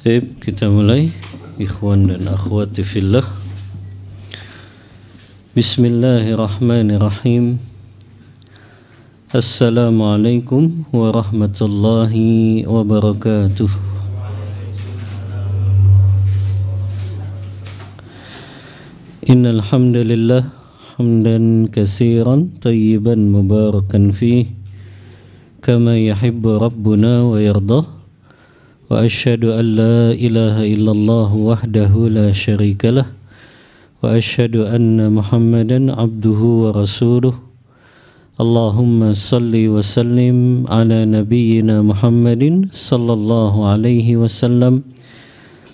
Baik, kita mulai. Ikhwan dan akhwati fillah. Bismillahirrahmanirrahim. Assalamualaikum warahmatullahi wabarakatuh. Innal hamdalillah hamdan katsiran tayyiban mubarakan fih kama yuhibbu rabbuna wa yardah. Wa asyhadu an la ilaha illallah wahdahu la syarikalah wa asyhadu anna Muhammadan abduhu wa rasuluh. Allahumma salli wa sallim ala nabiyyina Muhammadin sallallahu alaihi wasallam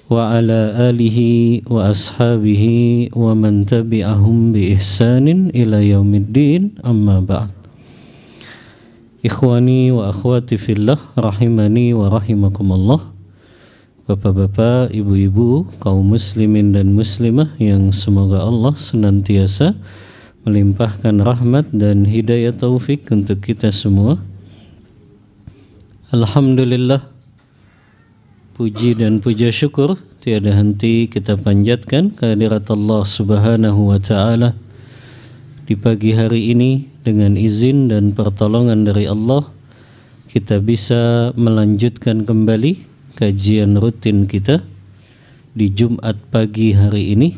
wa ala alihi wa ashabihi wa man tabi'ahum bi ihsanin ila yaumiddin, amma ba'd. Ikhwani wa akhwati fillah rahimani wa rahimakumullah. Bapak-bapak, ibu-ibu, kaum muslimin dan muslimah yang semoga Allah senantiasa melimpahkan rahmat dan hidayah taufik untuk kita semua. Alhamdulillah, puji dan puja syukur tiada henti kita panjatkan kehadirat Allah Subhanahu wa ta'ala di pagi hari ini. Dengan izin dan pertolongan dari Allah, kita bisa melanjutkan kembali kajian rutin kita di Jumat pagi hari ini.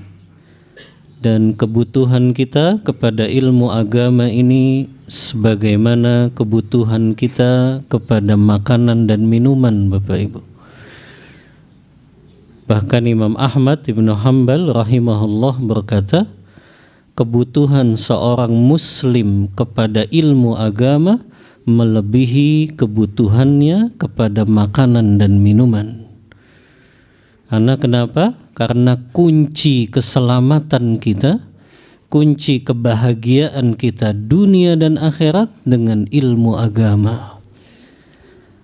Dan kebutuhan kita kepada ilmu agama ini sebagaimana kebutuhan kita kepada makanan dan minuman, Bapak Ibu. Bahkan Imam Ahmad Ibn Hanbal rahimahullah berkata, kebutuhan seorang muslim kepada ilmu agama melebihi kebutuhannya kepada makanan dan minuman. Karena kenapa? Karena kunci keselamatan kita, kunci kebahagiaan kita dunia dan akhirat dengan ilmu agama.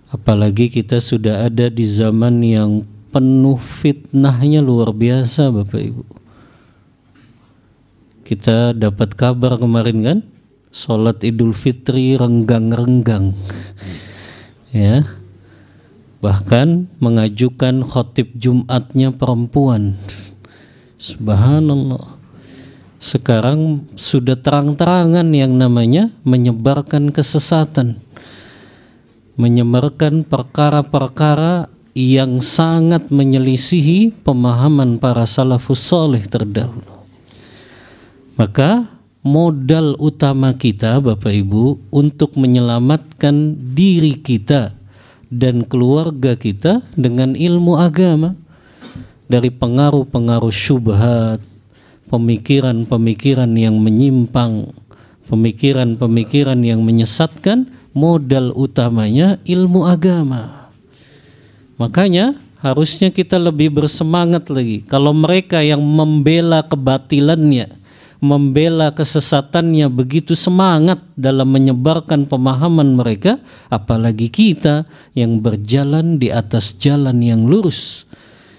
Apalagi kita sudah ada di zaman yang penuh fitnahnya luar biasa, Bapak Ibu. Kita dapat kabar kemarin kan, sholat Idul Fitri renggang-renggang, ya. Bahkan mengajukan khotib Jumatnya perempuan. Subhanallah. Sekarang sudah terang-terangan yang namanya menyebarkan kesesatan, menyebarkan perkara-perkara yang sangat menyelisihi pemahaman para salafus saleh terdahulu. Maka modal utama kita, Bapak Ibu, untuk menyelamatkan diri kita dan keluarga kita dengan ilmu agama dari pengaruh-pengaruh syubhat, pemikiran-pemikiran yang menyimpang, pemikiran-pemikiran yang menyesatkan. Modal utamanya ilmu agama. Makanya harusnya kita lebih bersemangat lagi. Kalau mereka yang membela kebatilannya, membela kesesatannya begitu semangat dalam menyebarkan pemahaman mereka, apalagi kita yang berjalan di atas jalan yang lurus,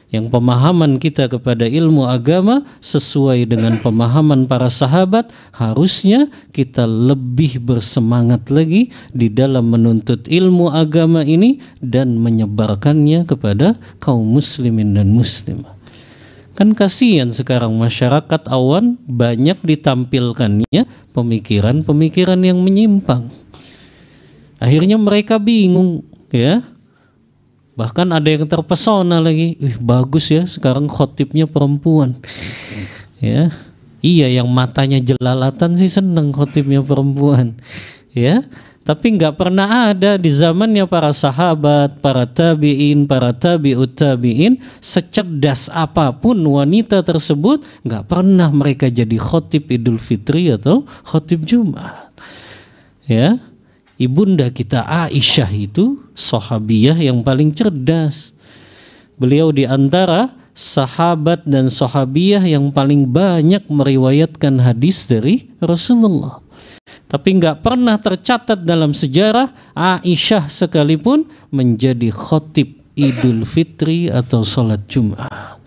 yang pemahaman kita kepada ilmu agama sesuai dengan pemahaman para sahabat. Harusnya kita lebih bersemangat lagi di dalam menuntut ilmu agama ini dan menyebarkannya kepada kaum muslimin dan muslimah. Kan kasihan sekarang masyarakat awan banyak ditampilkannya pemikiran-pemikiran yang menyimpang. Akhirnya mereka bingung, ya. Bahkan ada yang terpesona lagi, bagus ya sekarang khotibnya perempuan. Ya. Iya, yang matanya jelalatan sih seneng khotibnya perempuan. Ya. Tapi nggak pernah ada di zamannya para sahabat, para tabi'in, para tabi'ut tabi'in, secerdas apapun wanita tersebut, nggak pernah mereka jadi khotib Idul Fitri atau khotib Jumat. Ya, ibunda kita Aisyah itu sahabiyah yang paling cerdas. Beliau di antara sahabat dan sahabiyah yang paling banyak meriwayatkan hadis dari Rasulullah. Tapi nggak pernah tercatat dalam sejarah Aisyah sekalipun menjadi khotib Idul Fitri atau sholat Jumat.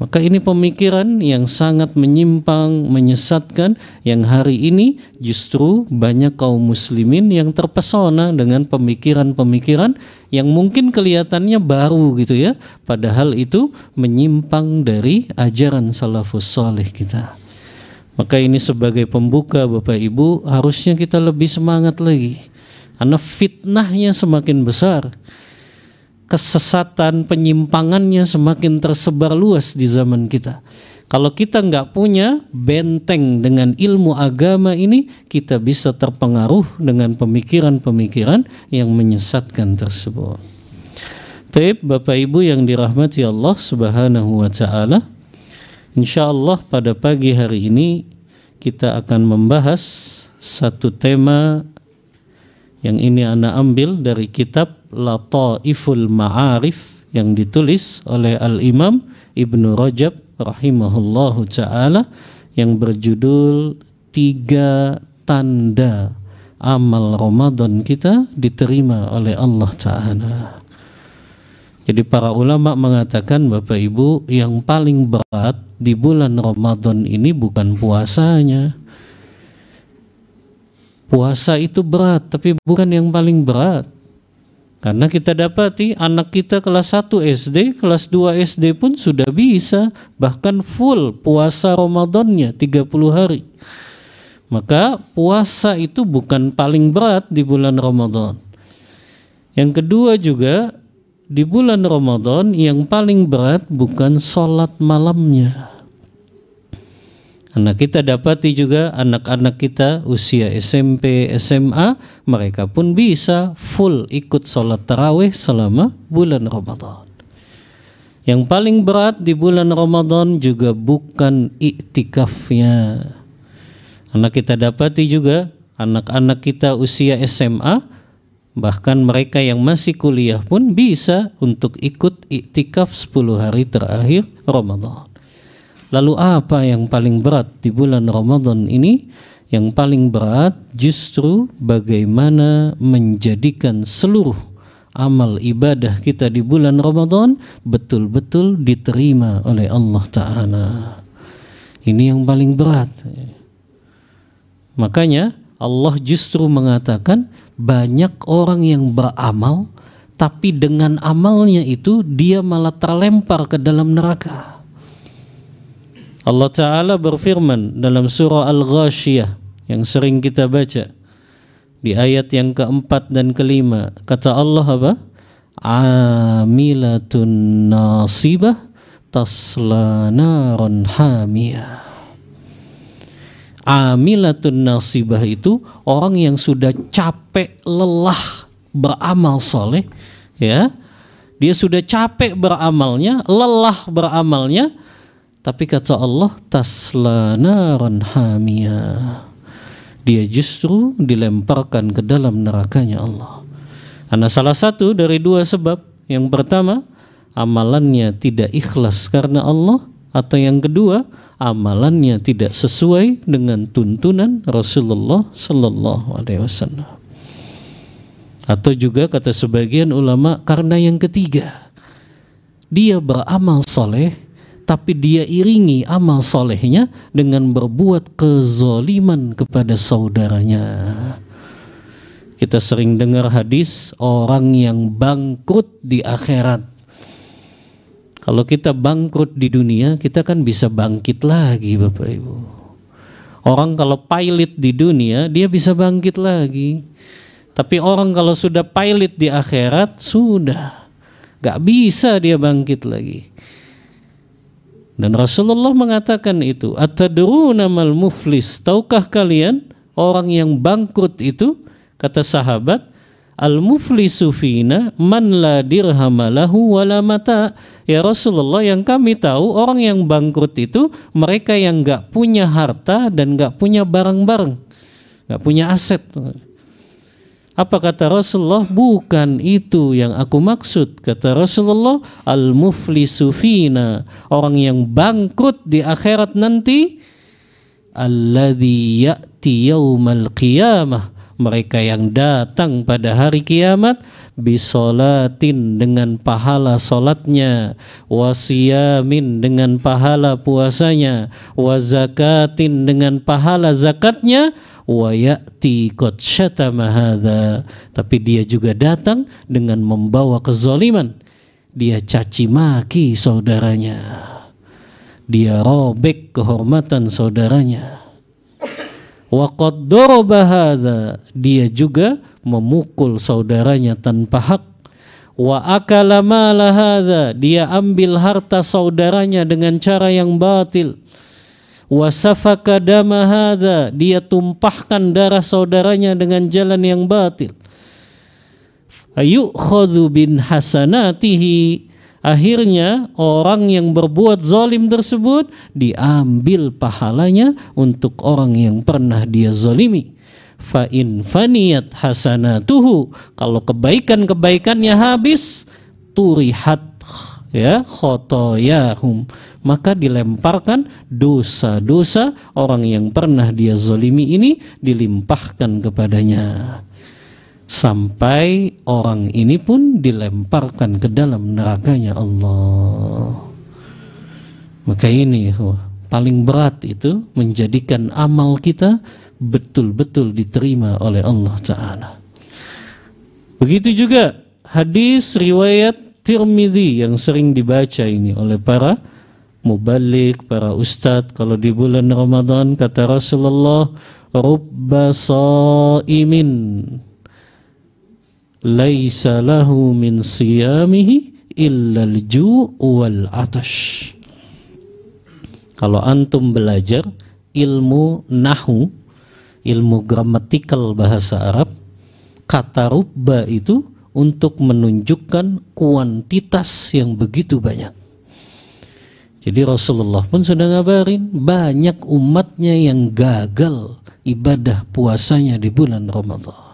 Maka ini pemikiran yang sangat menyimpang, menyesatkan, yang hari ini justru banyak kaum muslimin yang terpesona dengan pemikiran-pemikiran yang mungkin kelihatannya baru gitu ya, padahal itu menyimpang dari ajaran salafus saleh kita. Maka ini sebagai pembuka Bapak Ibu, harusnya kita lebih semangat lagi, karena fitnahnya semakin besar, kesesatan, penyimpangannya semakin tersebar luas di zaman kita. Kalau kita nggak punya benteng dengan ilmu agama ini, kita bisa terpengaruh dengan pemikiran-pemikiran yang menyesatkan tersebut. Baik, Bapak Ibu yang dirahmati Allah Subhanahu wa Ta'ala, insya Allah pada pagi hari ini kita akan membahas satu tema yang ini ana ambil dari kitab Lataiful Ma'arif yang ditulis oleh Al-Imam Ibnu Rajab rahimahullahu ta'ala, yang berjudul 3 tanda amal Ramadan kita diterima oleh Allah Ta'ala. Jadi para ulama mengatakan, Bapak Ibu, yang paling berat di bulan Ramadan ini bukan puasanya. Puasa itu berat, tapi bukan yang paling berat. Karena kita dapati anak kita kelas 1 SD, kelas 2 SD pun sudah bisa, bahkan full puasa Ramadannya 30 hari. Maka puasa itu bukan paling berat di bulan Ramadan. Yang kedua juga, di bulan Ramadan yang paling berat bukan sholat malamnya. Karena kita dapati juga anak-anak kita usia SMP, SMA, mereka pun bisa full ikut sholat tarawih selama bulan Ramadan. Yang paling berat di bulan Ramadan juga bukan iktikafnya. Karena kita dapati juga anak-anak kita usia SMA, bahkan mereka yang masih kuliah pun bisa untuk ikut iktikaf 10 hari terakhir Ramadan. Lalu apa yang paling berat di bulan Ramadan ini? Yang paling berat justru bagaimana menjadikan seluruh amal ibadah kita di bulan Ramadan betul-betul diterima oleh Allah Ta'ala. Ini yang paling berat. Makanya Allah justru mengatakan banyak orang yang beramal, tapi dengan amalnya itu dia malah terlempar ke dalam neraka. Allah Ta'ala berfirman dalam surah Al-Ghashiyah yang sering kita baca di ayat yang keempat dan kelima. Kata Allah apa? Amilatun nasibah tasla naron hamiyah. Amilatun nasibah itu orang yang sudah capek lelah beramal soleh, ya. Dia sudah capek beramalnya, lelah beramalnya, tapi kata Allah tasla naran hamiyah, dia justru dilemparkan ke dalam nerakanya Allah. Karena salah satu dari dua sebab. Yang pertama, amalannya tidak ikhlas karena Allah, atau yang kedua, amalannya tidak sesuai dengan tuntunan Rasulullah sallallahu alaihi wasallam. Atau juga kata sebagian ulama, karena yang ketiga, dia beramal soleh tapi dia iringi amal solehnya dengan berbuat kezaliman kepada saudaranya. Kita sering dengar hadis orang yang bangkrut di akhirat. Kalau kita bangkrut di dunia, kita kan bisa bangkit lagi, Bapak Ibu. Orang kalau pailit di dunia, dia bisa bangkit lagi. Tapi orang kalau sudah pailit di akhirat, sudah gak bisa dia bangkit lagi. Dan Rasulullah mengatakan itu, atadruna mal muflis, tahukah kalian orang yang bangkrut itu? Kata sahabat, al muflisu fina man la dirham lahu wala mata. Ya Rasulullah, yang kami tahu orang yang bangkrut itu mereka yang enggak punya harta dan enggak punya barang-barang, enggak punya aset. Apa kata Rasulullah? Bukan itu yang aku maksud. Kata Rasulullah, al-muflisu fina, orang yang bangkrut di akhirat nanti, alladzi ya'ti yaumal qiyamah mereka yang datang pada hari kiamat bisolatin dengan pahala solatnya, wasiyamin dengan pahala puasanya, wazakatin dengan pahala zakatnya, wa ya'ti qad syatama hadza, tapi dia juga datang dengan membawa kezaliman. Dia caci maki saudaranya, dia robek kehormatan saudaranya. Wa qad daraba hadza, dia juga memukul saudaranya tanpa hak. Wa akala mala hadza, dia ambil harta saudaranya dengan cara yang batil. Wa safaka dama hadza, dia tumpahkan darah saudaranya dengan jalan yang batil. Ayukhadhu bin hasanatihi, akhirnya orang yang berbuat zalim tersebut diambil pahalanya untuk orang yang pernah dia zalimi. Fa in faniyat hasanatuhu, kalau kebaikan-kebaikannya habis, turihat ya khotoyahum, maka dilemparkan dosa-dosa orang yang pernah dia zalimi ini, dilimpahkan kepadanya sampai orang ini pun dilemparkan ke dalam nerakanya Allah. Maka ini paling berat itu menjadikan amal kita betul-betul diterima oleh Allah Ta'ala. Begitu juga hadis riwayat Tirmidzi yang sering dibaca ini oleh para mubalik, para ustadz. Kalau di bulan Ramadan kata Rasulullah, rubba shaimin laisa lahu min siyamihi illa al-ju' wal 'atash. Kalau antum belajar ilmu nahwu, ilmu gramatikal bahasa Arab, kata rubba itu untuk menunjukkan kuantitas yang begitu banyak. Jadi Rasulullah pun sudah ngabarin banyak umatnya yang gagal ibadah puasanya di bulan Ramadan.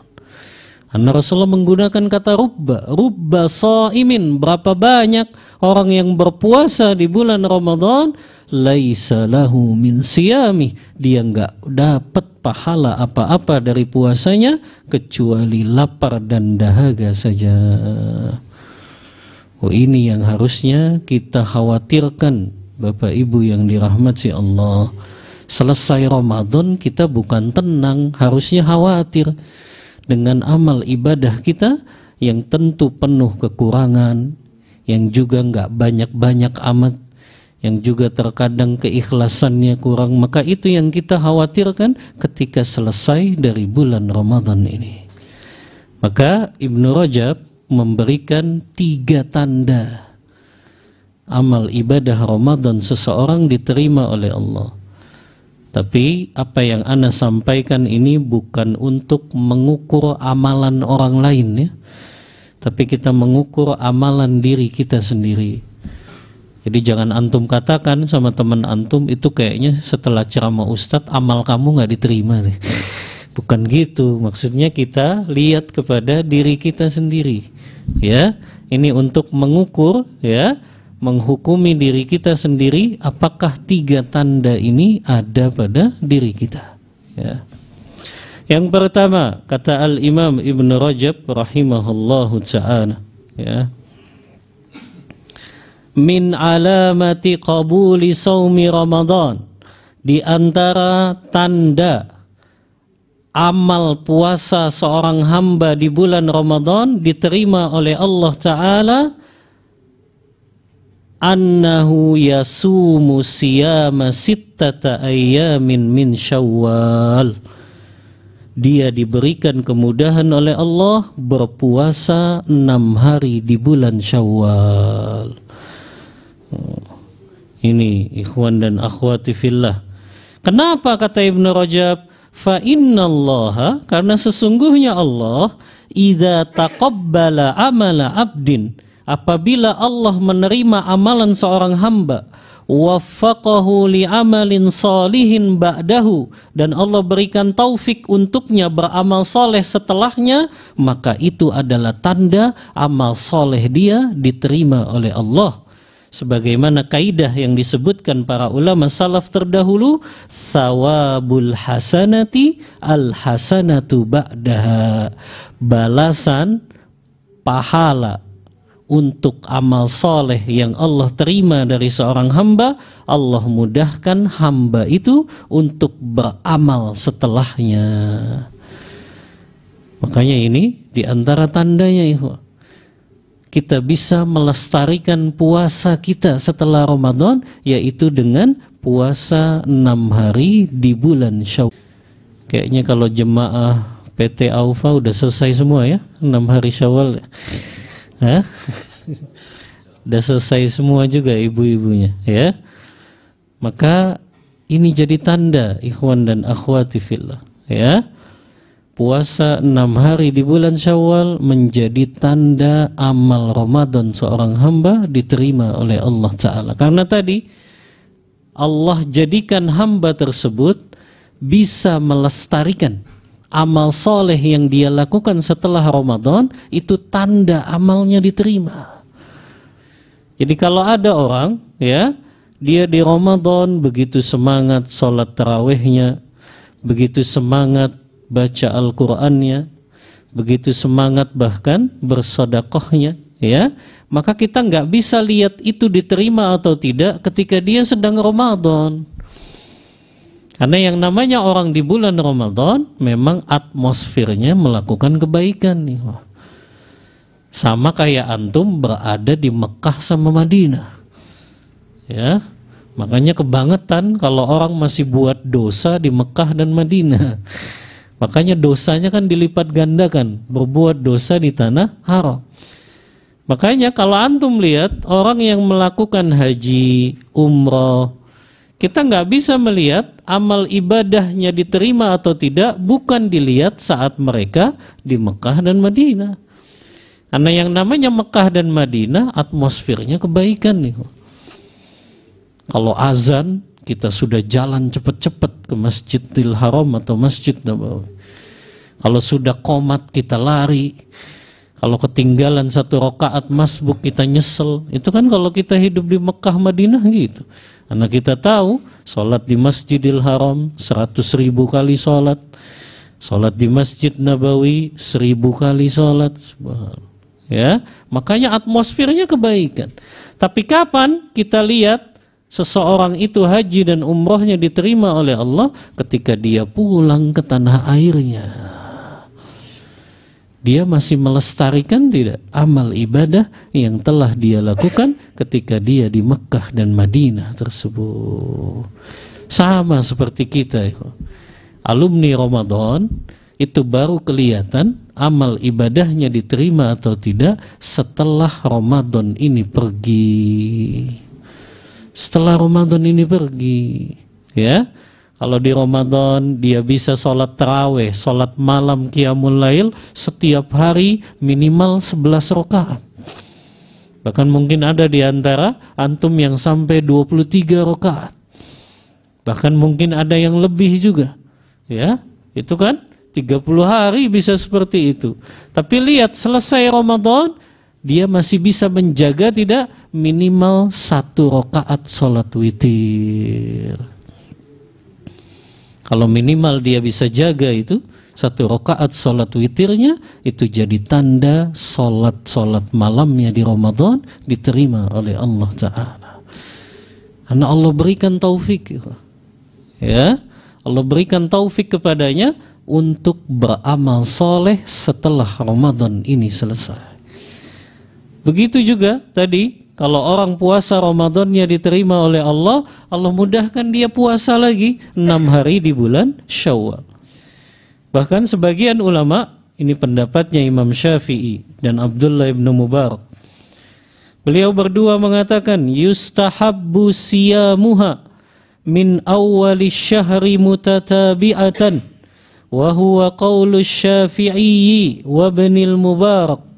Karena Rasulullah menggunakan kata rubba shaimin, berapa banyak orang yang berpuasa di bulan Ramadan, laisa lahu min siyami, dia enggak dapat pahala apa-apa dari puasanya kecuali lapar dan dahaga saja. Oh, ini yang harusnya kita khawatirkan, Bapak Ibu yang dirahmati Allah. Selesai Ramadan kita bukan tenang, harusnya khawatir dengan amal ibadah kita yang tentu penuh kekurangan, yang juga enggak banyak-banyak amat, yang juga terkadang keikhlasannya kurang. Maka itu yang kita khawatirkan ketika selesai dari bulan Ramadan ini. Maka Ibnu Rajab memberikan 3 tanda amal ibadah Ramadan seseorang diterima oleh Allah. Tapi apa yang ana sampaikan ini bukan untuk mengukur amalan orang lain ya, tapi kita mengukur amalan diri kita sendiri. Jadi jangan antum katakan sama teman antum, itu kayaknya setelah ceramah ustadz amal kamu nggak diterima nih. Bukan gitu, maksudnya kita lihat kepada diri kita sendiri ya. Ini untuk mengukur ya, menghukumi diri kita sendiri, apakah 3 tanda ini ada pada diri kita ya. Yang pertama kata Al-Imam Ibn Rajab rahimahullahu ta'ala ya, min alamati qabuli saumi Ramadan, di antara tanda amal puasa seorang hamba di bulan Ramadan diterima oleh Allah Ta'ala, annahu yasumu siyama sittata ayyamin min Syawal, dia diberikan kemudahan oleh Allah berpuasa 6 hari di bulan Syawal. Ini ikhwan dan akhwati fillah. Kenapa kata Ibnu Rajab? Fa innallaha, karena sesungguhnya Allah idza taqabbala amala abdin, apabila Allah menerima amalan seorang hamba, waffaqahu li amalin salihin ba'dahu, dan Allah berikan taufik untuknya beramal soleh setelahnya, maka itu adalah tanda amal soleh dia diterima oleh Allah. sebagaimana kaidah yang disebutkan para ulama salaf terdahulu, thawabul hasanati al hasanatu ba'daha, balasan pahala untuk amal soleh yang Allah terima dari seorang hamba, Allah mudahkan hamba itu untuk beramal setelahnya. Makanya ini diantara tandanya ikhwah, kita bisa melestarikan puasa kita setelah Ramadan, yaitu dengan puasa 6 hari di bulan Syawal. Kayaknya kalau jemaah PT Aufa udah selesai semua ya, 6 hari Syawal. Hah? Udah selesai semua juga ibu-ibunya ya. Maka ini jadi tanda ikhwan dan akhwati fillah ya. Puasa 6 hari di bulan Syawal menjadi tanda amal Ramadan seorang hamba diterima oleh Allah Ta'ala. Karena tadi Allah jadikan hamba tersebut bisa melestarikan amal soleh yang dia lakukan setelah Ramadan, itu tanda amalnya diterima. Jadi kalau ada orang ya, dia di Ramadan begitu semangat sholat tarawihnya, begitu semangat baca Al-Qur'annya, begitu semangat bahkan bersedekahnya ya, maka kita nggak bisa lihat itu diterima atau tidak ketika dia sedang Ramadan. Karena yang namanya orang di bulan Ramadan memang atmosfernya melakukan kebaikan nih. Sama kayak antum berada di Mekah sama Madinah. Ya. Makanya kebangetan kalau orang masih buat dosa di Mekah dan Madinah. Makanya dosanya kan dilipat gandakan, berbuat dosa di tanah haram. Makanya kalau antum lihat orang yang melakukan haji, umroh, kita nggak bisa melihat amal ibadahnya diterima atau tidak bukan dilihat saat mereka di Mekah dan Madinah. Karena yang namanya Mekah dan Madinah atmosfernya kebaikan nih. Kalau azan kita sudah jalan cepat-cepat ke Masjidil Haram atau Masjid Nabawi. Kalau sudah qomat kita lari. Kalau ketinggalan 1 rakaat masbuk kita nyesel. Itu kan kalau kita hidup di Mekah Madinah gitu. Karena kita tahu sholat di Masjidil Haram 100.000 kali sholat, sholat di Masjid Nabawi 1000 kali sholat, ya. Makanya atmosfernya kebaikan. Tapi kapan kita lihat seseorang itu haji dan umrohnya diterima oleh Allah? Ketika dia pulang ke tanah airnya. Dia masih melestarikan tidak amal ibadah yang telah dia lakukan ketika dia di Mekah dan Madinah tersebut. Sama seperti kita, alumni Ramadan itu baru kelihatan amal ibadahnya diterima atau tidak setelah Ramadan ini pergi. Setelah Ramadan ini pergi, ya. Kalau di Ramadan dia bisa sholat taraweh, sholat malam qiyamul lail setiap hari minimal 11 rakaat. Bahkan mungkin ada di antara antum yang sampai 23 rakaat. Bahkan mungkin ada yang lebih juga. Ya, itu kan 30 hari bisa seperti itu. Tapi lihat selesai Ramadan dia masih bisa menjaga tidak minimal 1 rakaat sholat witir. Kalau minimal dia bisa jaga itu 1 rakaat sholat witirnya, itu jadi tanda sholat malamnya di Ramadan diterima oleh Allah Ta'ala. Karena Allah berikan taufik, ya, Allah berikan taufik kepadanya untuk beramal soleh setelah Ramadan ini selesai. Begitu juga tadi, kalau orang puasa Ramadannya diterima oleh Allah, Allah mudahkan dia puasa lagi 6 hari di bulan Syawal. Bahkan sebagian ulama, ini pendapatnya Imam Syafi'i dan Abdullah ibn Mubarak. Beliau berdua mengatakan, yustahabbu siyamuha min awwali syahri mutatabi'atan wa huwa qawlu Syafi'i wa ibnil Mubarak.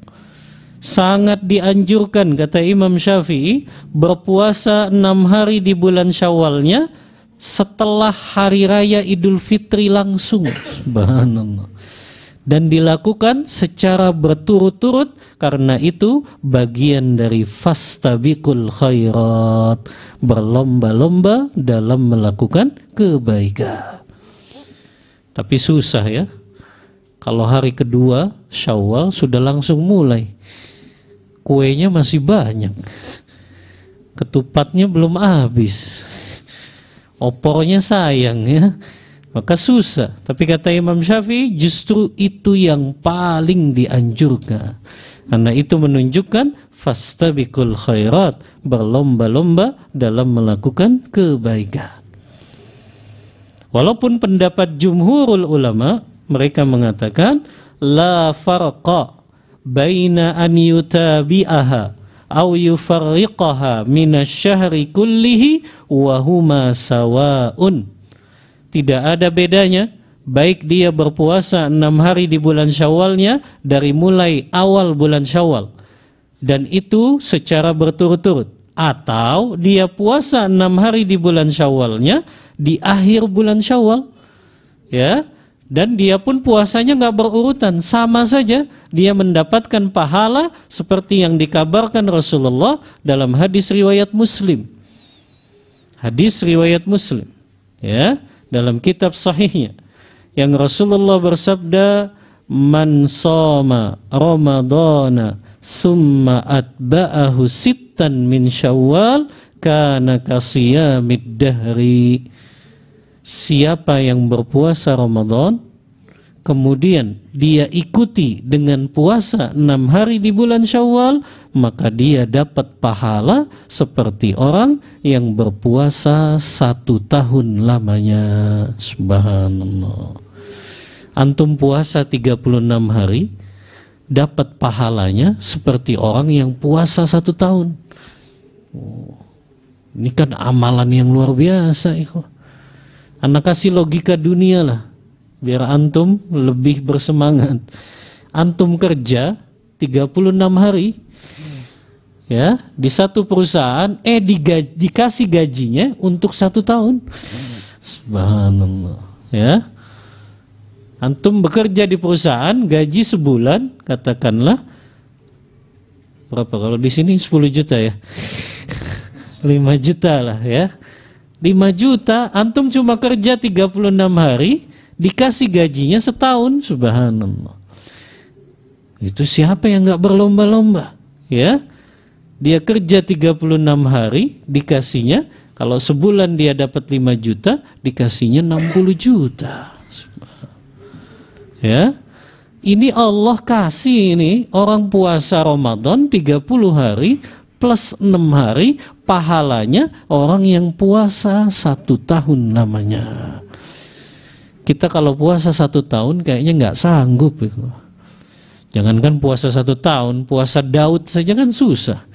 Sangat dianjurkan, kata Imam Syafi'i, berpuasa 6 hari di bulan Syawalnya setelah hari raya Idul Fitri langsung. Subhanallah. dan dilakukan secara berturut-turut, karena itu bagian dari fastabiqul khairat, berlomba-lomba dalam melakukan kebaikan. Tapi susah ya, kalau hari kedua Syawal sudah langsung mulai, kuenya masih banyak, ketupatnya belum habis, opornya sayang ya, maka susah. Tapi kata Imam Syafi'i, justru itu yang paling dianjurkan, karena itu menunjukkan fastabiqul khairat, berlomba-lomba dalam melakukan kebaikan. Walaupun pendapat jumhurul ulama, mereka mengatakan la farqa baina an yutabi'aha aw yufarriqaha minasyahri kullihi wa huma sawa'un. Tidak ada bedanya, baik dia berpuasa 6 hari di bulan Syawalnya dari mulai awal bulan Syawal, dan itu secara berturut-turut, atau dia puasa 6 hari di bulan Syawalnya di akhir bulan Syawal, ya, dan dia pun puasanya nggak berurutan, sama saja dia mendapatkan pahala seperti yang dikabarkan Rasulullah dalam hadis riwayat Muslim. Hadis riwayat Muslim, ya, dalam kitab sahihnya, yang Rasulullah bersabda, man shoma ramadhana thumma atba'ahu sittan min Syawal kana kasiyamid dahri. Siapa yang berpuasa Ramadan kemudian dia ikuti dengan puasa 6 hari di bulan Syawal, maka dia dapat pahala seperti orang yang berpuasa 1 tahun lamanya. Subhanallah. Antum puasa 36 hari dapat pahalanya seperti orang yang puasa 1 tahun. Ini kan amalan yang luar biasa, ikhwah. Anak kasih logika dunia lah, biar antum lebih bersemangat. Antum kerja 36 hari, ya, di satu perusahaan, dikasih gajinya untuk 1 tahun. Subhanallah, ya. Antum bekerja di perusahaan, gaji sebulan, katakanlah berapa kalau di sini 10 juta ya, 5 juta lah ya. 5 juta, antum cuma kerja 36 hari, dikasih gajinya setahun. Subhanallah. Itu siapa yang nggak berlomba-lomba, ya? Dia kerja 36 hari, dikasihnya, kalau sebulan dia dapat 5 juta, dikasihnya 60 juta. Ya, ini Allah kasih ini orang puasa Ramadan 30 hari plus 6 hari, pahalanya orang yang puasa 1 tahun namanya. Kita kalau puasa 1 tahun kayaknya nggak sanggup. Jangankan puasa 1 tahun, puasa Daud saja kan susah.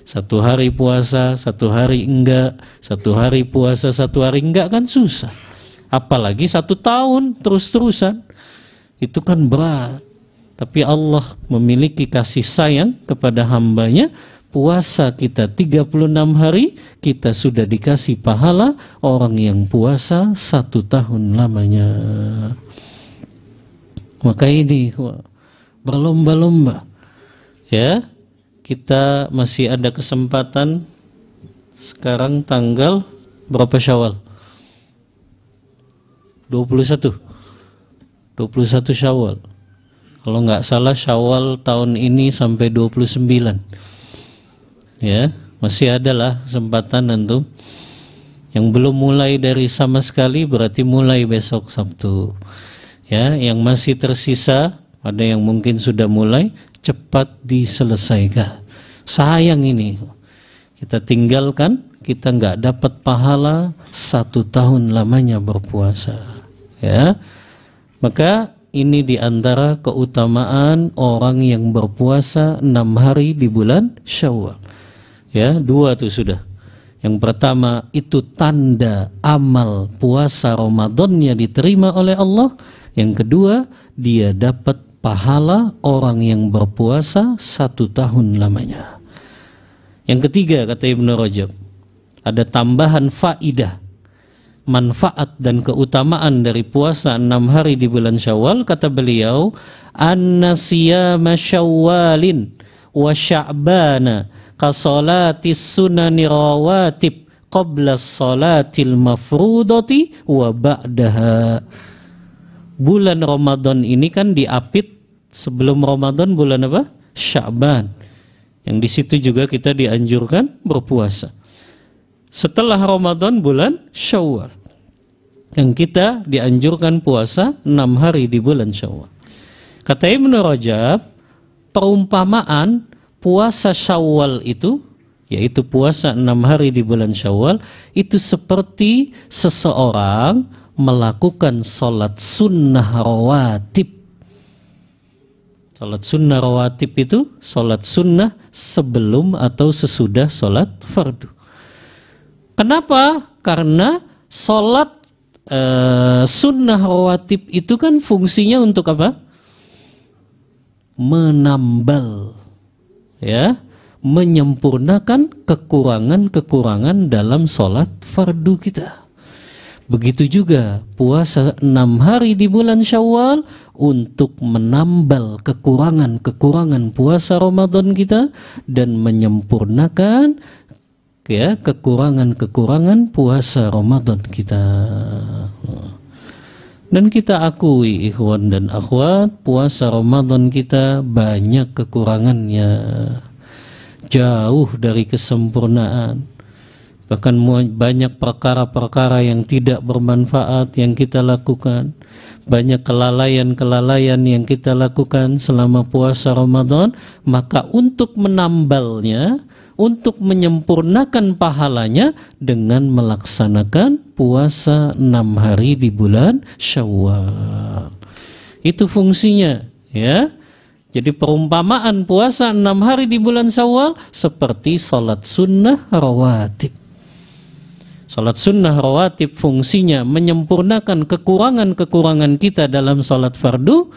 1 hari puasa, 1 hari enggak, 1 hari puasa, 1 hari enggak, kan susah. Apalagi 1 tahun terus-terusan, itu kan berat. Tapi Allah memiliki kasih sayang kepada hambanya. Puasa kita 36 hari, kita sudah dikasih pahala orang yang puasa 1 tahun lamanya. Maka ini berlomba-lomba, ya. Kita masih ada kesempatan. Sekarang tanggal berapa Syawal? 21 Syawal. Kalau nggak salah Syawal tahun ini sampai 29. Ya, masih adalah kesempatan antum. Yang belum mulai dari sama sekali berarti mulai besok Sabtu. Ya, yang masih tersisa, ada yang mungkin sudah mulai, cepat diselesaikan. Sayang ini, kita tinggalkan, kita nggak dapat pahala 1 tahun lamanya berpuasa. Ya, maka ini diantara keutamaan orang yang berpuasa 6 hari di bulan Syawal. Ya, 2 tuh sudah. Yang pertama itu tanda amal puasa Ramadannya diterima oleh Allah. Yang kedua, dia dapat pahala orang yang berpuasa 1 tahun lamanya. Yang ketiga, kata Ibnu Rajab, ada tambahan faidah manfaat dan keutamaan dari puasa 6 hari di bulan Syawal, kata beliau, anna siyama syawalin wa sya'bana ka salatis sunani rawatib qabla salatil mafrudati wa ba'daha. Bulan Ramadan ini kan diapit sebelum Ramadan bulan apa? Sya'ban. Yang di situ juga kita dianjurkan berpuasa. Setelah Ramadan bulan Syawal, yang kita dianjurkan puasa 6 hari di bulan Syawal. Kata Ibnu Rajab, perumpamaan puasa Syawal itu, yaitu puasa 6 hari di bulan Syawal, itu seperti seseorang melakukan sholat sunnah rawatib. Sholat sunnah rawatib itu sholat sunnah sebelum atau sesudah sholat fardu. Kenapa? Karena sholat sunnah rawatib itu kan fungsinya untuk apa? Menambal, ya, menyempurnakan kekurangan-kekurangan dalam sholat fardu kita. Begitu juga puasa 6 hari di bulan Syawal untuk menambal kekurangan-kekurangan puasa Ramadan kita dan menyempurnakan, ya, kekurangan-kekurangan puasa Ramadan kita. Dan kita akui, ikhwan dan akhwat, puasa Ramadan kita banyak kekurangannya, jauh dari kesempurnaan. Bahkan banyak perkara-perkara yang tidak bermanfaat yang kita lakukan. Banyak kelalaian-kelalaian yang kita lakukan selama puasa Ramadan. Maka untuk menambalnya, untuk menyempurnakan pahalanya dengan melaksanakan puasa 6 hari di bulan Syawal. Itu fungsinya, ya. Jadi perumpamaan puasa 6 hari di bulan Syawal seperti salat sunnah rawatib. Salat sunnah rawatib fungsinya menyempurnakan kekurangan-kekurangan kita dalam salat fardu.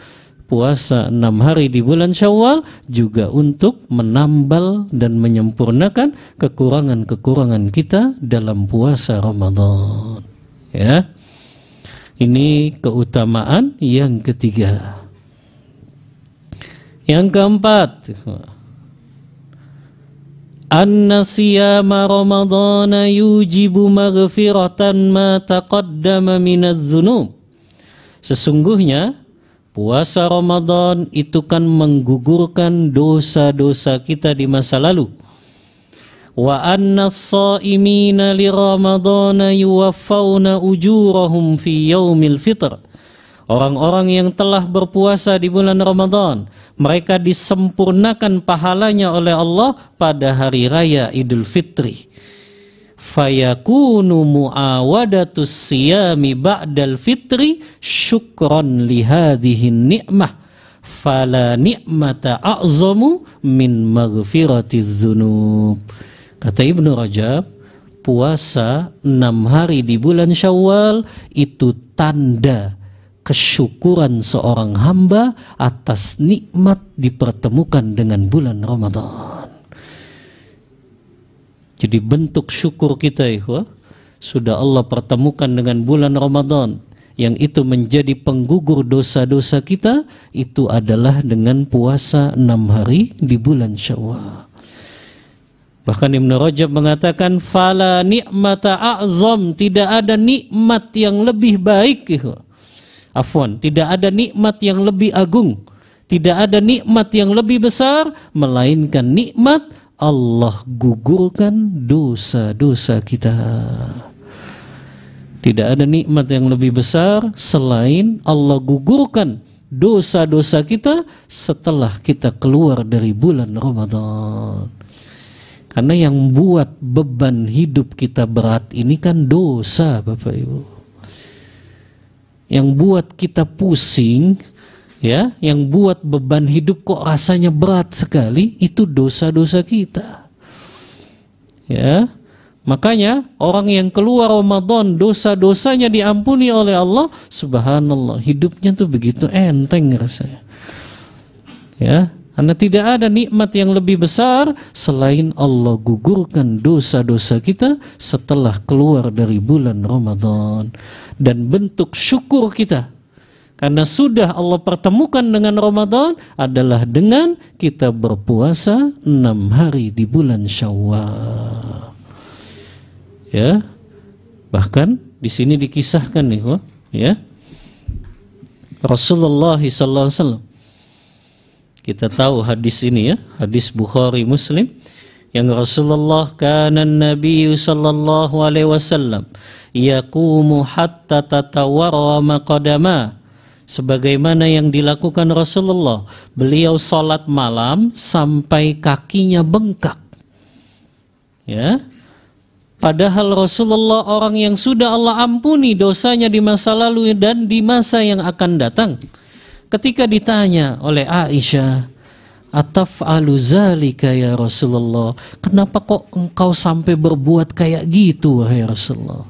Puasa 6 hari di bulan Syawal juga untuk menambal dan menyempurnakan kekurangan-kekurangan kita dalam puasa Ramadan. Ya. Ini keutamaan yang ketiga. Yang keempat, anna siyama Ramadana yujibu maghfiratan ma taqaddama minadz-dzunub. Sesungguhnya puasa Ramadan itu kan menggugurkan dosa-dosa kita di masa lalu. Wa anna as-shaimina li Ramadana yuwaffawna ujurahum fi yaumil fitr. Orang-orang yang telah berpuasa di bulan Ramadan, mereka disempurnakan pahalanya oleh Allah pada hari raya Idul Fitri. Fayakunu mu'awadatus siyami ba'dal fitri syukran lihadihin ni'mah. Fala ni'mata a'zamu min maghfiratiz dzunub. Kata Ibnu Rajab, puasa 6 hari di bulan Syawal itu tanda kesyukuran seorang hamba atas nikmat dipertemukan dengan bulan Ramadan. Jadi bentuk syukur kita, ikhwah, sudah Allah pertemukan dengan bulan Ramadan, yang itu menjadi penggugur dosa-dosa kita, itu adalah dengan puasa 6 hari di bulan Syawal. Bahkan Ibnu Rajab mengatakan, fala ni'mata a'zam, tidak ada nikmat yang lebih baik, ikhwah. Afwan, tidak ada nikmat yang lebih agung, tidak ada nikmat yang lebih besar, melainkan nikmat Allah gugurkan dosa-dosa kita. Tidak ada nikmat yang lebih besar selain Allah gugurkan dosa-dosa kita setelah kita keluar dari bulan Ramadan. Karena yang buat beban hidup kita berat ini kan dosa, Bapak Ibu. Yang buat kita pusing, ya, yang buat beban hidup kok rasanya berat sekali, itu dosa-dosa kita. Ya, makanya orang yang keluar Ramadan dosa-dosanya diampuni oleh Allah, subhanallah, hidupnya tuh begitu enteng rasanya. Ya, Karena tidak ada nikmat yang lebih besar selain Allah gugurkan dosa-dosa kita setelah keluar dari bulan Ramadan. Dan bentuk syukur kita karena sudah Allah pertemukan dengan Ramadan adalah dengan kita berpuasa 6 hari di bulan Syawal. Ya. Bahkan di sini dikisahkan nih, ya. Rasulullah sallallahu alaihi wasallam. Kita tahu hadis ini, ya, hadis Bukhari Muslim, yang Rasulullah kana Nabi sallallahu alaihi wasallam yaqumu hatta tatawarrama qadama, sebagaimana yang dilakukan Rasulullah, beliau salat malam sampai kakinya bengkak. Ya. Padahal Rasulullah orang yang sudah Allah ampuni dosanya di masa lalu dan di masa yang akan datang. Ketika ditanya oleh Aisyah, "Ataf'alu zalika ya Rasulullah?" Kenapa kok engkau sampai berbuat kayak gitu wahai Rasulullah?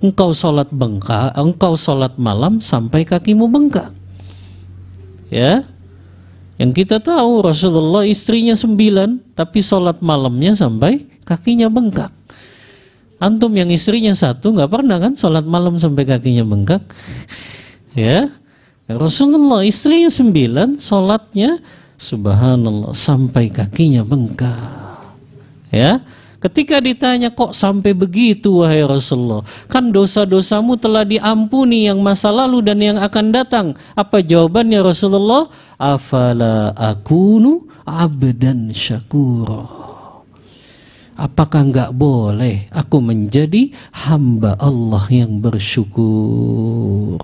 Engkau salat bengkak, engkau salat malam sampai kakimu bengkak. Ya. Yang kita tahu Rasulullah istrinya 9, tapi salat malamnya sampai kakinya bengkak. Antum yang istrinya 1 nggak pernah kan salat malam sampai kakinya bengkak? Ya. Rasulullah istrinya 9, salatnya subhanallah sampai kakinya bengkak. Ya. Ketika ditanya kok sampai begitu wahai Rasulullah, kan dosa-dosamu telah diampuni yang masa lalu dan yang akan datang. Apa jawabannya Rasulullah? Afala akunu abdan syakura. Apakah enggak boleh aku menjadi hamba Allah yang bersyukur?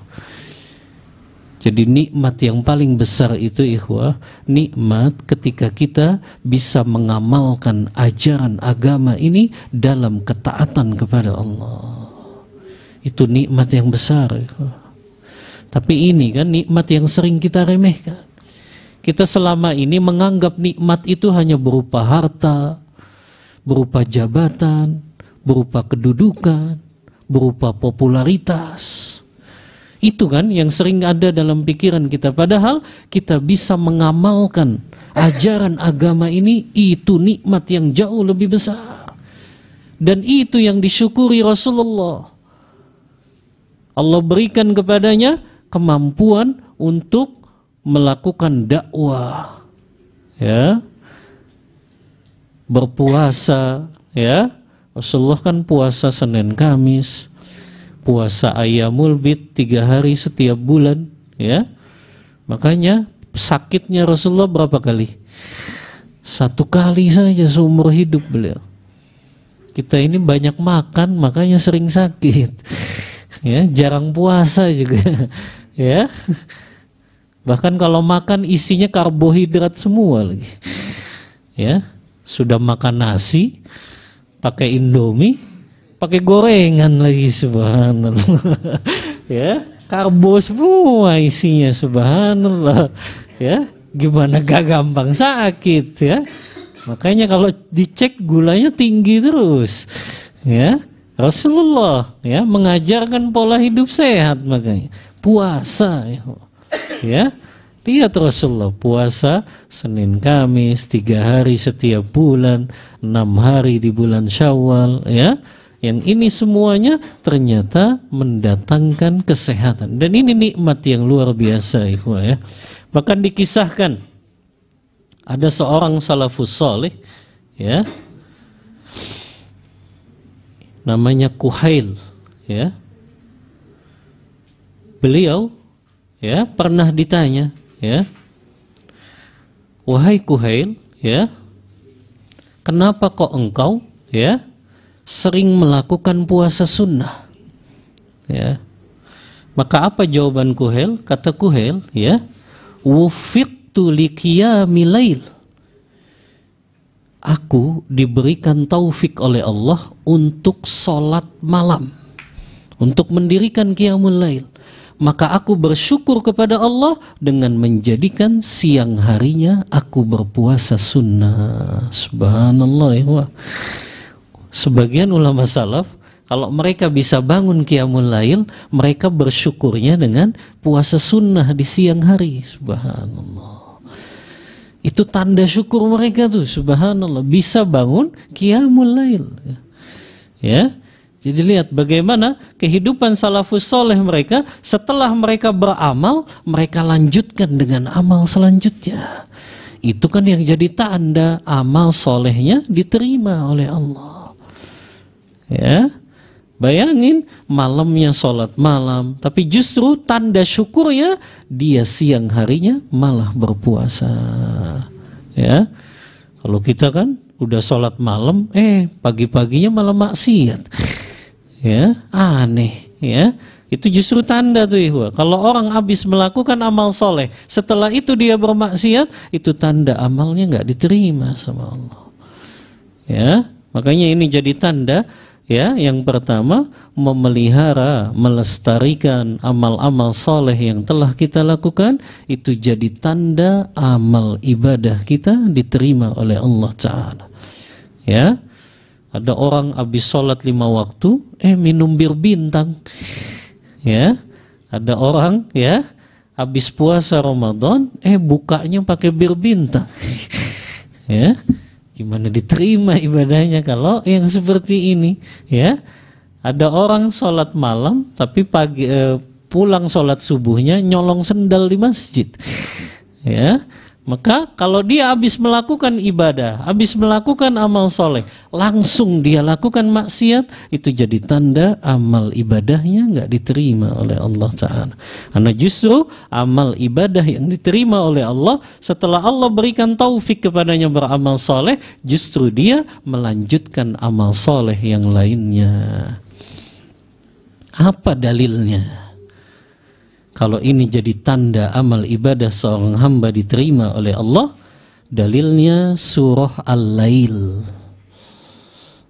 Jadi nikmat yang paling besar itu ikhwah, nikmat ketika kita bisa mengamalkan ajaran agama ini dalam ketaatan kepada Allah. Itu nikmat yang besar, ikhwah. Tapi ini kan nikmat yang sering kita remehkan. Kita selama ini menganggap nikmat itu hanya berupa harta, berupa jabatan, berupa kedudukan, berupa popularitas. Itu kan yang sering ada dalam pikiran kita. Padahal kita bisa mengamalkan ajaran agama ini, itu nikmat yang jauh lebih besar. Dan itu yang disyukuri Rasulullah. Allah berikan kepadanya kemampuan untuk melakukan dakwah. Ya. Berpuasa, ya. Rasulullah kan puasa Senin Kamis. Puasa Ayyamul Bid 3 hari setiap bulan, ya. Makanya sakitnya Rasulullah berapa kali? 1 kali saja seumur hidup beliau. Kita ini banyak makan makanya sering sakit. Ya, jarang puasa juga. Ya. Bahkan kalau makan isinya karbohidrat semua lagi. Ya, sudah makan nasi pakai Indomie, pakai gorengan lagi, subhanallah. Ya, karbo semua isinya, subhanallah. Ya, gimana gak gampang sakit, ya. Makanya kalau dicek gulanya tinggi terus. Ya, Rasulullah ya mengajarkan pola hidup sehat, makanya puasa, ya. Lihat Rasulullah puasa Senin Kamis 3 hari setiap bulan, 6 hari di bulan Syawal, ya. Yang ini semuanya ternyata mendatangkan kesehatan, dan ini nikmat yang luar biasa, ikhwah, ya. Bahkan dikisahkan ada seorang salafus saleh, ya, namanya Kuhail, ya. Beliau ya pernah ditanya, ya, wahai Kuhail, ya, kenapa kok engkau ya sering melakukan puasa sunnah? Ya. Maka apa jawaban Kuhail? Kata Kuhail, ya, wufiqtu liqiyamil lail. Aku diberikan taufik oleh Allah untuk sholat malam, untuk mendirikan qiyamul lail. Maka aku bersyukur kepada Allah dengan menjadikan siang harinya aku berpuasa sunnah. Subhanallah, ya. Sebagian ulama salaf, kalau mereka bisa bangun qiyamul lail, mereka bersyukurnya dengan puasa sunnah di siang hari. Subhanallah. Itu tanda syukur mereka tuh, subhanallah, bisa bangun qiyamul lail. Ya. Jadi lihat bagaimana kehidupan salafus soleh mereka, setelah mereka beramal, mereka lanjutkan dengan amal selanjutnya. Itu kan yang jadi tanda amal solehnya diterima oleh Allah. Ya, bayangin malamnya sholat malam, tapi justru tanda syukurnya dia siang harinya malah berpuasa. Ya, kalau kita kan udah sholat malam, pagi-paginya malah maksiat. Ya, aneh. Ya, itu justru tanda tuh ihwa. Kalau orang habis melakukan amal soleh, setelah itu dia bermaksiat, itu tanda amalnya nggak diterima sama Allah. Ya, makanya ini jadi tanda. Ya, yang pertama, memelihara, melestarikan amal-amal soleh yang telah kita lakukan, itu jadi tanda amal ibadah kita diterima oleh Allah Ta'ala. Ya, ada orang habis sholat 5 waktu, minum bir bintang. Ya, ada orang ya habis puasa Ramadan, bukanya pakai bir bintang. Ya, gimana diterima ibadahnya kalau yang seperti ini? Ya, ada orang sholat malam tapi pagi pulang sholat subuhnya nyolong sendal di masjid. Ya, maka kalau dia habis melakukan ibadah, habis melakukan amal soleh, langsung dia lakukan maksiat, itu jadi tanda amal ibadahnya nggak diterima oleh Allah Ta'ala. Karena justru amal ibadah yang diterima oleh Allah, setelah Allah berikan taufik kepadanya beramal soleh, justru dia melanjutkan amal soleh yang lainnya. Apa dalilnya? Kalau ini jadi tanda amal ibadah seorang hamba diterima oleh Allah, dalilnya surah Al-Lail.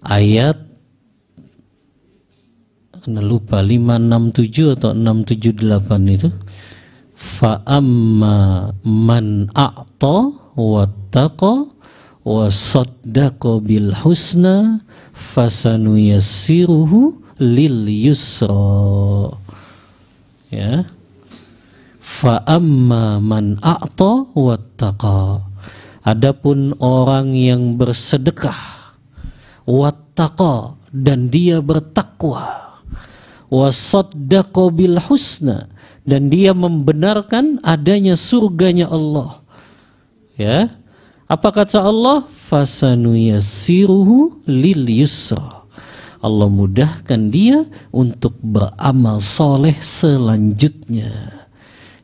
Ayat, anda lupa 567 atau 678 itu. Fa'amma man a'ta wattaqa wa saddaqa bil husna fasanuyassiruhu lil yusra. Ya. Fa'amma man a'ta wattaqa. Adapun orang yang bersedekah, wattaqa, dan dia bertakwa, wasaddaqa bil husna, dan dia membenarkan adanya surganya Allah. Ya, apa kata Allah? Fasanuyassiruhu lil yusra. Allah mudahkan dia untuk beramal soleh selanjutnya.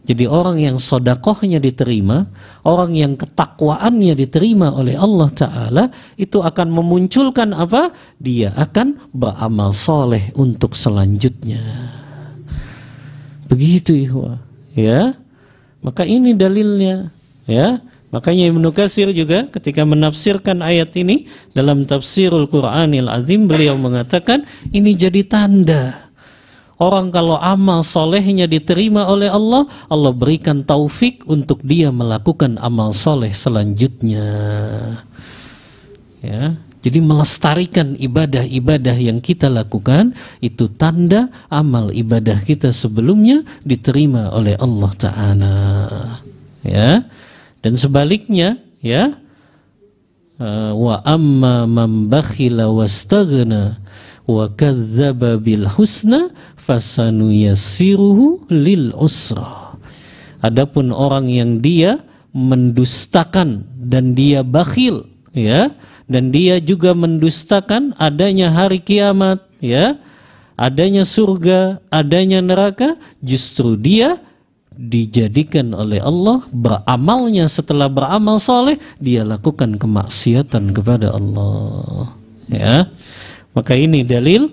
Jadi orang yang sodakohnya diterima, orang yang ketakwaannya diterima oleh Allah Ta'ala, itu akan memunculkan apa? Dia akan beramal soleh untuk selanjutnya. Begitu ihwa. Ya, maka ini dalilnya. Ya, makanya Ibnu Katsir juga ketika menafsirkan ayat ini dalam tafsirul Qur'anil Azim, beliau mengatakan ini jadi tanda. Orang kalau amal solehnya diterima oleh Allah, Allah berikan taufik untuk dia melakukan amal soleh selanjutnya. Ya, jadi melestarikan ibadah-ibadah yang kita lakukan, itu tanda amal ibadah kita sebelumnya diterima oleh Allah Ta'ala. Ya, dan sebaliknya, ya, wa amma man bakhila wastaghna wa kadzdzaba bil husna fasanuyassiruhu lil usra. Adapun orang yang dia mendustakan dan dia bakhil, ya, dan dia juga mendustakan adanya hari kiamat, ya, adanya surga, adanya neraka, justru dia dijadikan oleh Allah beramalnya, setelah beramal soleh dia lakukan kemaksiatan kepada Allah. Ya, maka ini dalil,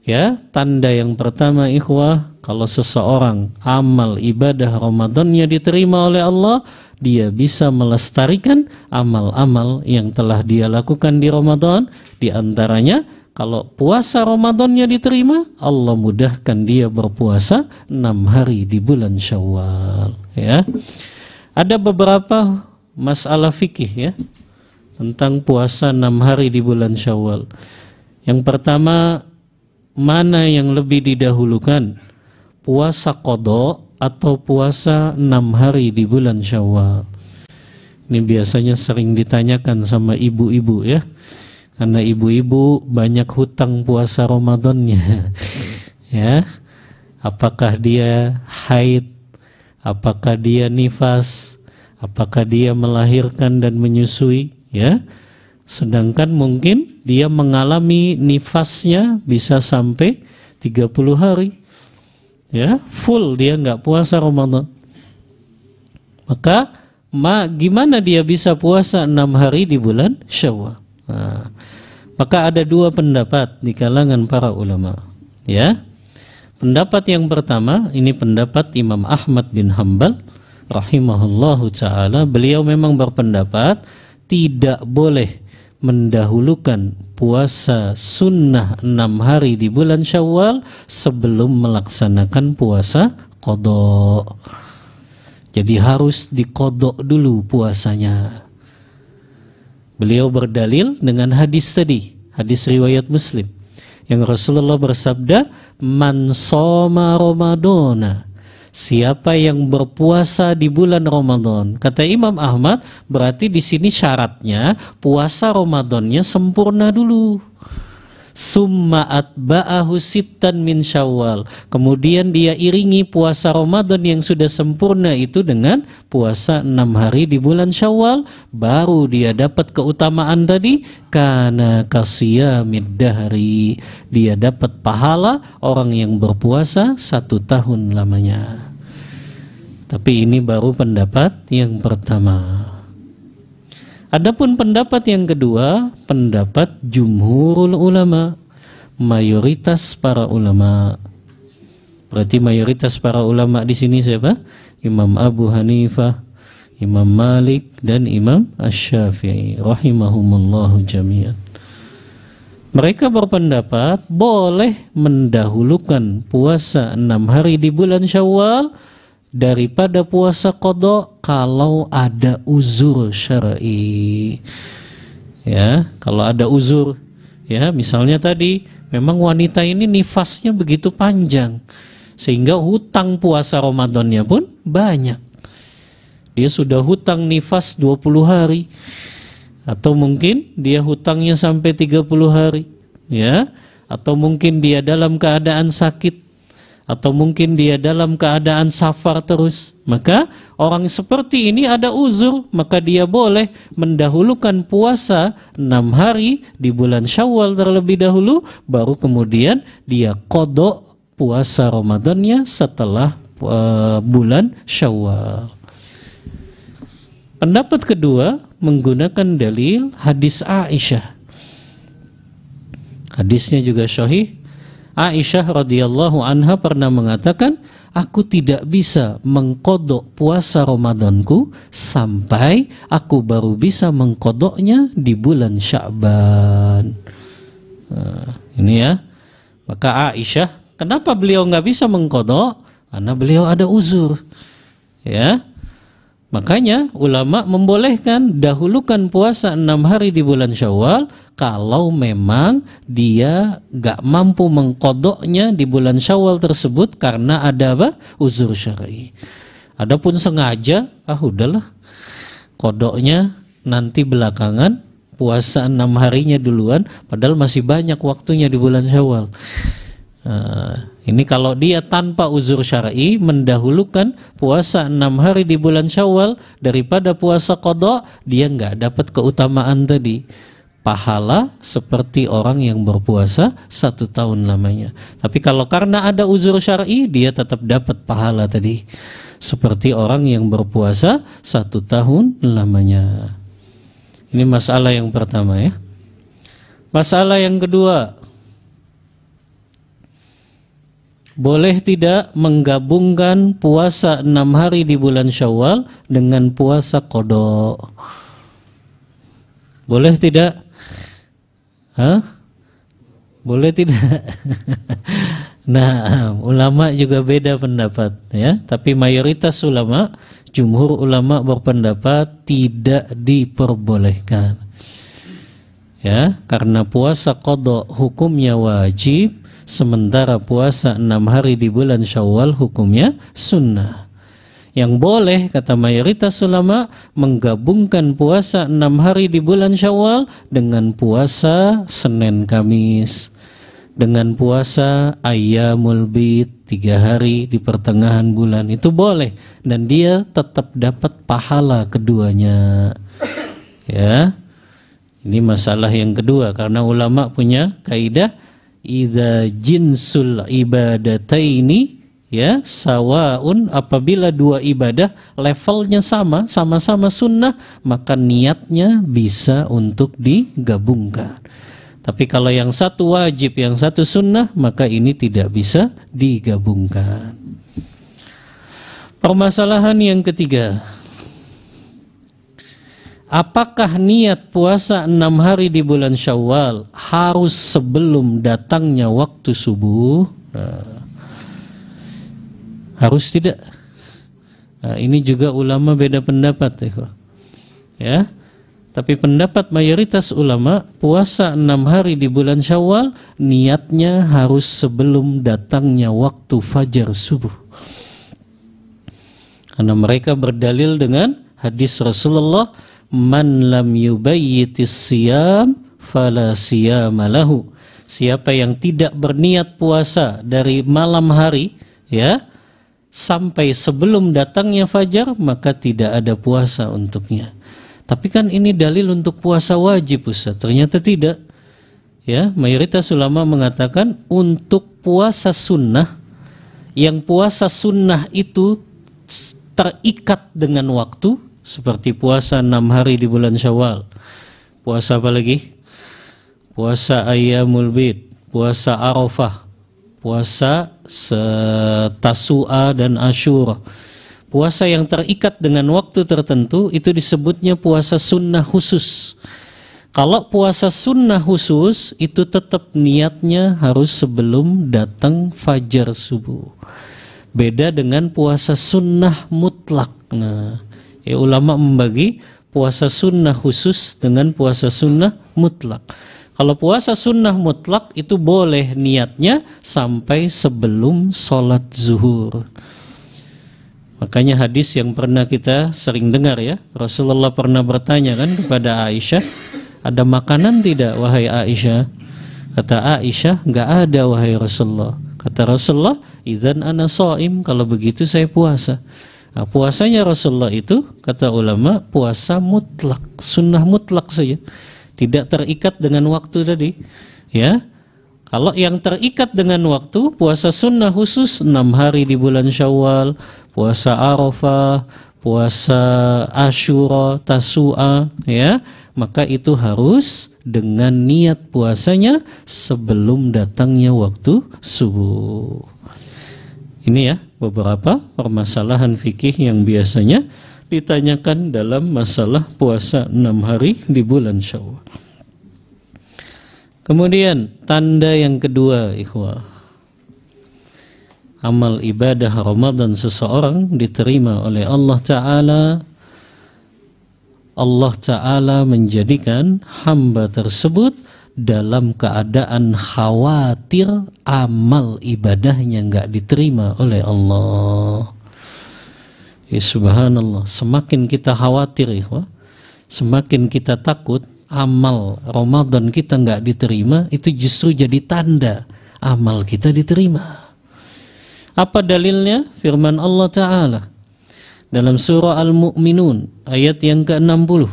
ya, tanda yang pertama ikhwah, kalau seseorang amal ibadah Ramadannya diterima oleh Allah, dia bisa melestarikan amal-amal yang telah dia lakukan di Ramadan. Di antaranya, kalau puasa Ramadannya diterima, Allah mudahkan dia berpuasa 6 hari di bulan Syawal. Ya, ada beberapa masalah fikih, ya, tentang puasa 6 hari di bulan Syawal. Yang pertama, mana yang lebih didahulukan, puasa qadha atau puasa 6 hari di bulan Syawal? Ini biasanya sering ditanyakan sama ibu-ibu ya, karena ibu-ibu banyak hutang puasa Ramadannya. Ya, apakah dia haid, apakah dia nifas, apakah dia melahirkan dan menyusui, ya. Sedangkan mungkin dia mengalami nifasnya bisa sampai 30 hari. Ya, full dia nggak puasa Ramadan. Maka gimana dia bisa puasa 6 hari di bulan Syawal? Nah, maka ada dua pendapat di kalangan para ulama. Ya, pendapat yang pertama ini pendapat Imam Ahmad bin Hanbal rahimahullahu taala. Beliau memang berpendapat tidak boleh mendahulukan puasa sunnah 6 hari di bulan Syawal sebelum melaksanakan puasa qadha. Jadi harus diqadha dulu puasanya. Beliau berdalil dengan hadis tadi, hadis riwayat Muslim, yang Rasulullah bersabda, "Man shoma Ramadana." Siapa yang berpuasa di bulan Ramadan, kata Imam Ahmad, berarti di sini syaratnya puasa Ramadannya sempurna dulu. Summa atba'ahu sittan min Syawal. Kemudian dia iringi puasa Ramadan yang sudah sempurna itu dengan puasa 6 hari di bulan Syawal, baru dia dapat keutamaan tadi, kana kasiyamid dahri. Dia dapat pahala orang yang berpuasa 1 tahun lamanya. Tapi ini baru pendapat yang pertama. Adapun pendapat yang kedua, pendapat jumhurul ulama, mayoritas para ulama. Berarti mayoritas para ulama di sini siapa? Imam Abu Hanifah, Imam Malik, dan Imam Asy-Syafi'i rahimahumullahu jami'an. Mereka berpendapat boleh mendahulukan puasa 6 hari di bulan Syawal daripada puasa qadha kalau ada uzur syar'i. Ya, kalau ada uzur, ya, misalnya tadi memang wanita ini nifasnya begitu panjang sehingga hutang puasa Ramadannya pun banyak. Dia sudah hutang nifas 20 hari atau mungkin dia hutangnya sampai 30 hari, ya, atau mungkin dia dalam keadaan sakit, atau mungkin dia dalam keadaan safar terus. Maka orang seperti ini ada uzur, maka dia boleh mendahulukan puasa 6 hari di bulan Syawal terlebih dahulu, baru kemudian dia qadha puasa Ramadannya setelah bulan Syawal. Pendapat kedua menggunakan dalil hadis Aisyah. Hadisnya juga sahih. Aisyah radhiyallahu anha pernah mengatakan, aku tidak bisa mengqadha puasa Ramadanku sampai aku baru bisa mengqadhanya di bulan Sya'ban. Nah, ini ya. Maka Aisyah, kenapa beliau nggak bisa mengqadha? Karena beliau ada uzur. Ya. Makanya ulama membolehkan dahulukan puasa 6 hari di bulan Syawal kalau memang dia gak mampu mengqadhanya di bulan Syawal tersebut karena ada apa? Uzur syar'i. Adapun sengaja, udahlah, qadhanya nanti belakangan, puasa 6 harinya duluan, padahal masih banyak waktunya di bulan Syawal. Ini kalau dia tanpa uzur syar'i mendahulukan puasa 6 hari di bulan Syawal daripada puasa qadha, dia nggak dapat keutamaan tadi, pahala seperti orang yang berpuasa 1 tahun lamanya. Tapi kalau karena ada uzur syar'i, dia tetap dapat pahala tadi seperti orang yang berpuasa 1 tahun lamanya. Ini masalah yang pertama ya. Masalah yang kedua, boleh tidak menggabungkan puasa 6 hari di bulan Syawal dengan puasa qadha? Boleh tidak? Boleh tidak? Nah, ulama juga beda pendapat ya, tapi mayoritas ulama, jumhur ulama berpendapat tidak diperbolehkan. Ya, karena puasa qadha hukumnya wajib, sementara puasa 6 hari di bulan Syawal hukumnya sunnah. Yang boleh, kata mayoritas ulama, menggabungkan puasa 6 hari di bulan Syawal dengan puasa Senin Kamis, dengan puasa Ayyamul Bid 3 hari di pertengahan bulan. Itu boleh, dan dia tetap dapat pahala keduanya. Ya, ini masalah yang kedua, karena ulama punya kaidah idza jinsul ibadataini ya sawaun, apabila dua ibadah levelnya sama, sama-sama sunnah, maka niatnya bisa untuk digabungkan. Tapi kalau yang satu wajib, yang satu sunnah, maka ini tidak bisa digabungkan. Permasalahan yang ketiga, apakah niat puasa 6 hari di bulan Syawal harus sebelum datangnya waktu subuh? Harus tidak? Nah, ini juga ulama beda pendapat, ya. Tapi pendapat mayoritas ulama, puasa 6 hari di bulan Syawal niatnya harus sebelum datangnya waktu fajar subuh. Karena mereka berdalil dengan hadis Rasulullah, man lam yubayyitis siyam fala siyama lahu. Siapa yang tidak berniat puasa dari malam hari, ya, sampai sebelum datangnya fajar, maka tidak ada puasa untuknya. Tapi kan ini dalil untuk puasa wajib, Ustaz. Ternyata tidak. Ya, mayoritas ulama mengatakan untuk puasa sunnah, yang puasa sunnah itu terikat dengan waktu, seperti puasa 6 hari di bulan Syawal. Puasa apa lagi? Puasa Ayyamul Bid, puasa Arafah, puasa Tasu'a dan Asyura. Puasa yang terikat dengan waktu tertentu itu disebutnya puasa sunnah khusus. Kalau puasa sunnah khusus itu tetap niatnya harus sebelum datang fajar subuh. Beda dengan puasa sunnah mutlak. Nah, ya, ulama membagi puasa sunnah khusus dengan puasa sunnah mutlak. Kalau puasa sunnah mutlak itu boleh niatnya sampai sebelum sholat zuhur. Makanya hadis yang pernah kita sering dengar, ya, Rasulullah pernah bertanya kan kepada Aisyah, ada makanan tidak wahai Aisyah? Kata Aisyah, enggak ada wahai Rasulullah. Kata Rasulullah, idzan ana shaim, kalau begitu saya puasa. Nah, puasanya Rasulullah itu, kata ulama, puasa mutlak, sunnah mutlak saja. Tidak terikat dengan waktu tadi, ya. Kalau yang terikat dengan waktu, puasa sunnah khusus 6 hari di bulan Syawal, puasa Arafah, puasa Asyura, Tasu'a, ya, maka itu harus dengan niat puasanya sebelum datangnya waktu subuh. Ini ya beberapa permasalahan fikih yang biasanya ditanyakan dalam masalah puasa 6 hari di bulan Syawal. Kemudian tanda yang kedua, ikhwah, amal ibadah Ramadan seseorang diterima oleh Allah Ta'ala. Allah Ta'ala menjadikan hamba tersebut dalam keadaan khawatir amal ibadahnya nggak diterima oleh Allah. Ya, subhanallah, semakin kita khawatir, ikhwah, semakin kita takut amal Ramadan kita nggak diterima, itu justru jadi tanda amal kita diterima. Apa dalilnya? Firman Allah Ta'ala dalam surah Al-Mu'minun ayat yang ke-60.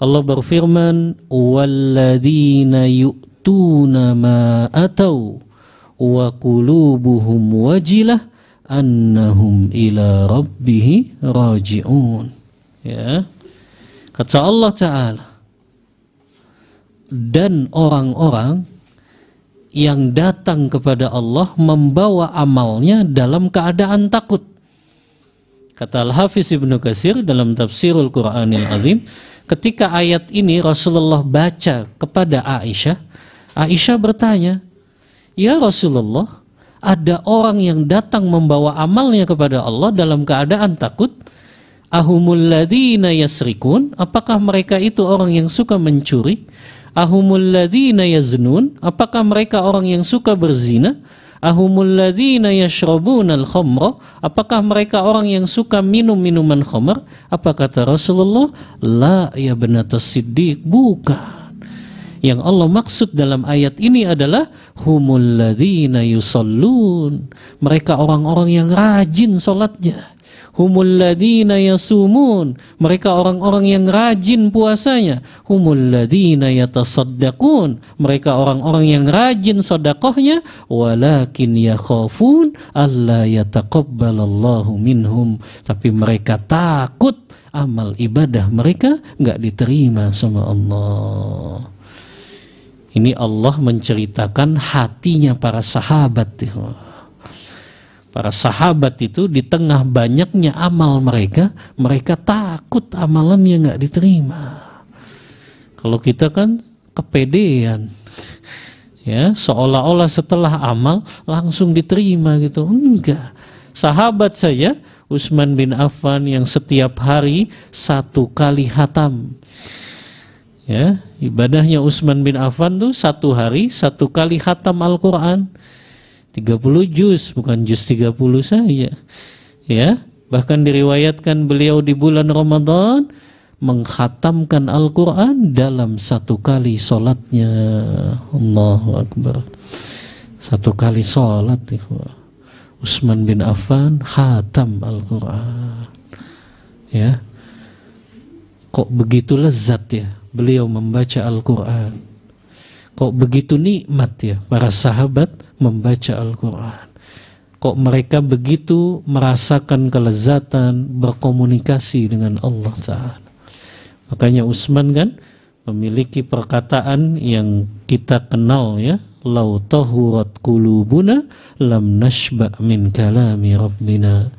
Allah berfirman, walladzina yu'tuna ma atau wa qulubuhum wajilah annahum ila rabbihi raji'un. Ya, kata Allah Ta'ala, dan orang-orang yang datang kepada Allah membawa amalnya dalam keadaan takut. Kata Al-Hafiz Ibnu Katsir dalam tafsirul Qur'anil Azim, ketika ayat ini Rasulullah baca kepada Aisyah, Aisyah bertanya, ya Rasulullah, ada orang yang datang membawa amalnya kepada Allah dalam keadaan takut. Ahumul ladzina yasrikun, apakah mereka itu orang yang suka mencuri? Ahumul ladzina yaznun, apakah mereka orang yang suka berzina? ahumul ladzina yashrabunal khamra, apakah mereka orang yang suka minum minuman khamr? Apa kata Rasulullah? La ya banatas siddiq, bukan. Yang Allah maksud dalam ayat ini adalah humul ladzina yusallun, mereka orang-orang yang rajin salatnya. Humul ladzina yasumun, mereka orang-orang yang rajin puasanya. Humul ladzina yatasaddaqun, mereka orang-orang yang rajin sedekahnya. Walakin yakhafun alla yataqabbalallahu minhum, tapi mereka takut amal ibadah mereka nggak diterima sama Allah. Ini Allah menceritakan hatinya para sahabat. Para sahabat itu di tengah banyaknya amal mereka, mereka takut amalannya nggak diterima. Kalau kita kan kepedean, ya, seolah-olah setelah amal langsung diterima gitu. Enggak. Sahabat saja, Utsman bin Affan yang setiap hari 1 kali khatam. Ya, ibadahnya Utsman bin Affan tuh 1 hari 1 kali khatam Al-Quran. 30 juz, bukan juz 30 saja. Ya, bahkan diriwayatkan beliau di bulan Ramadan mengkhatamkan Al-Quran dalam 1 kali sholatnya. Allahu Akbar. 1 kali sholat, Utsman bin Affan khatam Al-Quran. Ya, kok begitu lezat ya beliau membaca Al-Quran. Kok begitu nikmat ya para sahabat membaca Al-Quran. Kok mereka begitu merasakan kelezatan berkomunikasi dengan Allah Ta'ala. Makanya Utsman kan memiliki perkataan yang kita kenal ya. Lau tahurat qulubuna lam nashba' min kalami rabbina.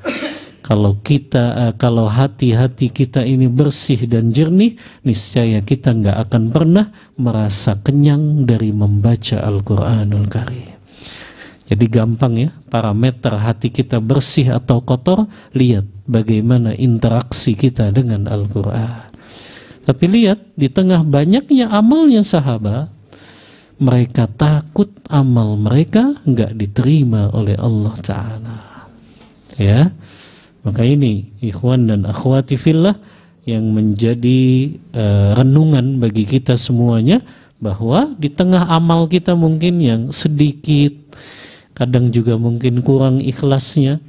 Kalau hati-hati kita ini bersih dan jernih, niscaya kita nggak akan pernah merasa kenyang dari membaca Al-Quranul Karim. Jadi gampang ya, parameter hati kita bersih atau kotor, lihat bagaimana interaksi kita dengan Al-Quran. Tapi lihat, di tengah banyaknya amalnya sahabat, mereka takut amal mereka nggak diterima oleh Allah Ta'ala. Ya. Maka ini ikhwan dan akhwati fillah yang menjadi renungan bagi kita semuanya, bahwa di tengah amal kita mungkin yang sedikit, kadang juga mungkin kurang ikhlasnya,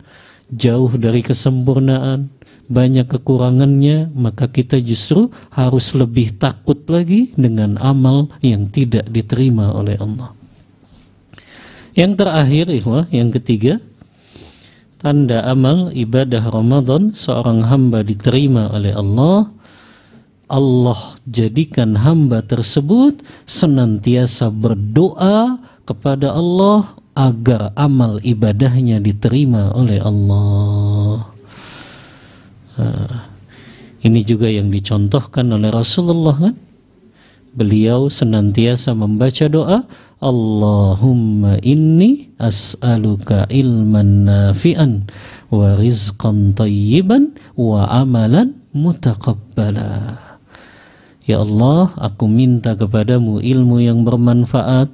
jauh dari kesempurnaan, banyak kekurangannya, maka kita justru harus lebih takut lagi dengan amal yang tidak diterima oleh Allah. Yang terakhir ikhwah, yang ketiga, tanda amal ibadah Ramadan seorang hamba diterima oleh Allah, Allah jadikan hamba tersebut senantiasa berdoa kepada Allah agar amal ibadahnya diterima oleh Allah. Ini juga yang dicontohkan oleh Rasulullah kan? Beliau senantiasa membaca doa, Allahumma inni as'aluka ilman nafi'an wa rizqan tayyiban wa amalan mutaqabbala. Ya Allah, aku minta kepadamu ilmu yang bermanfaat,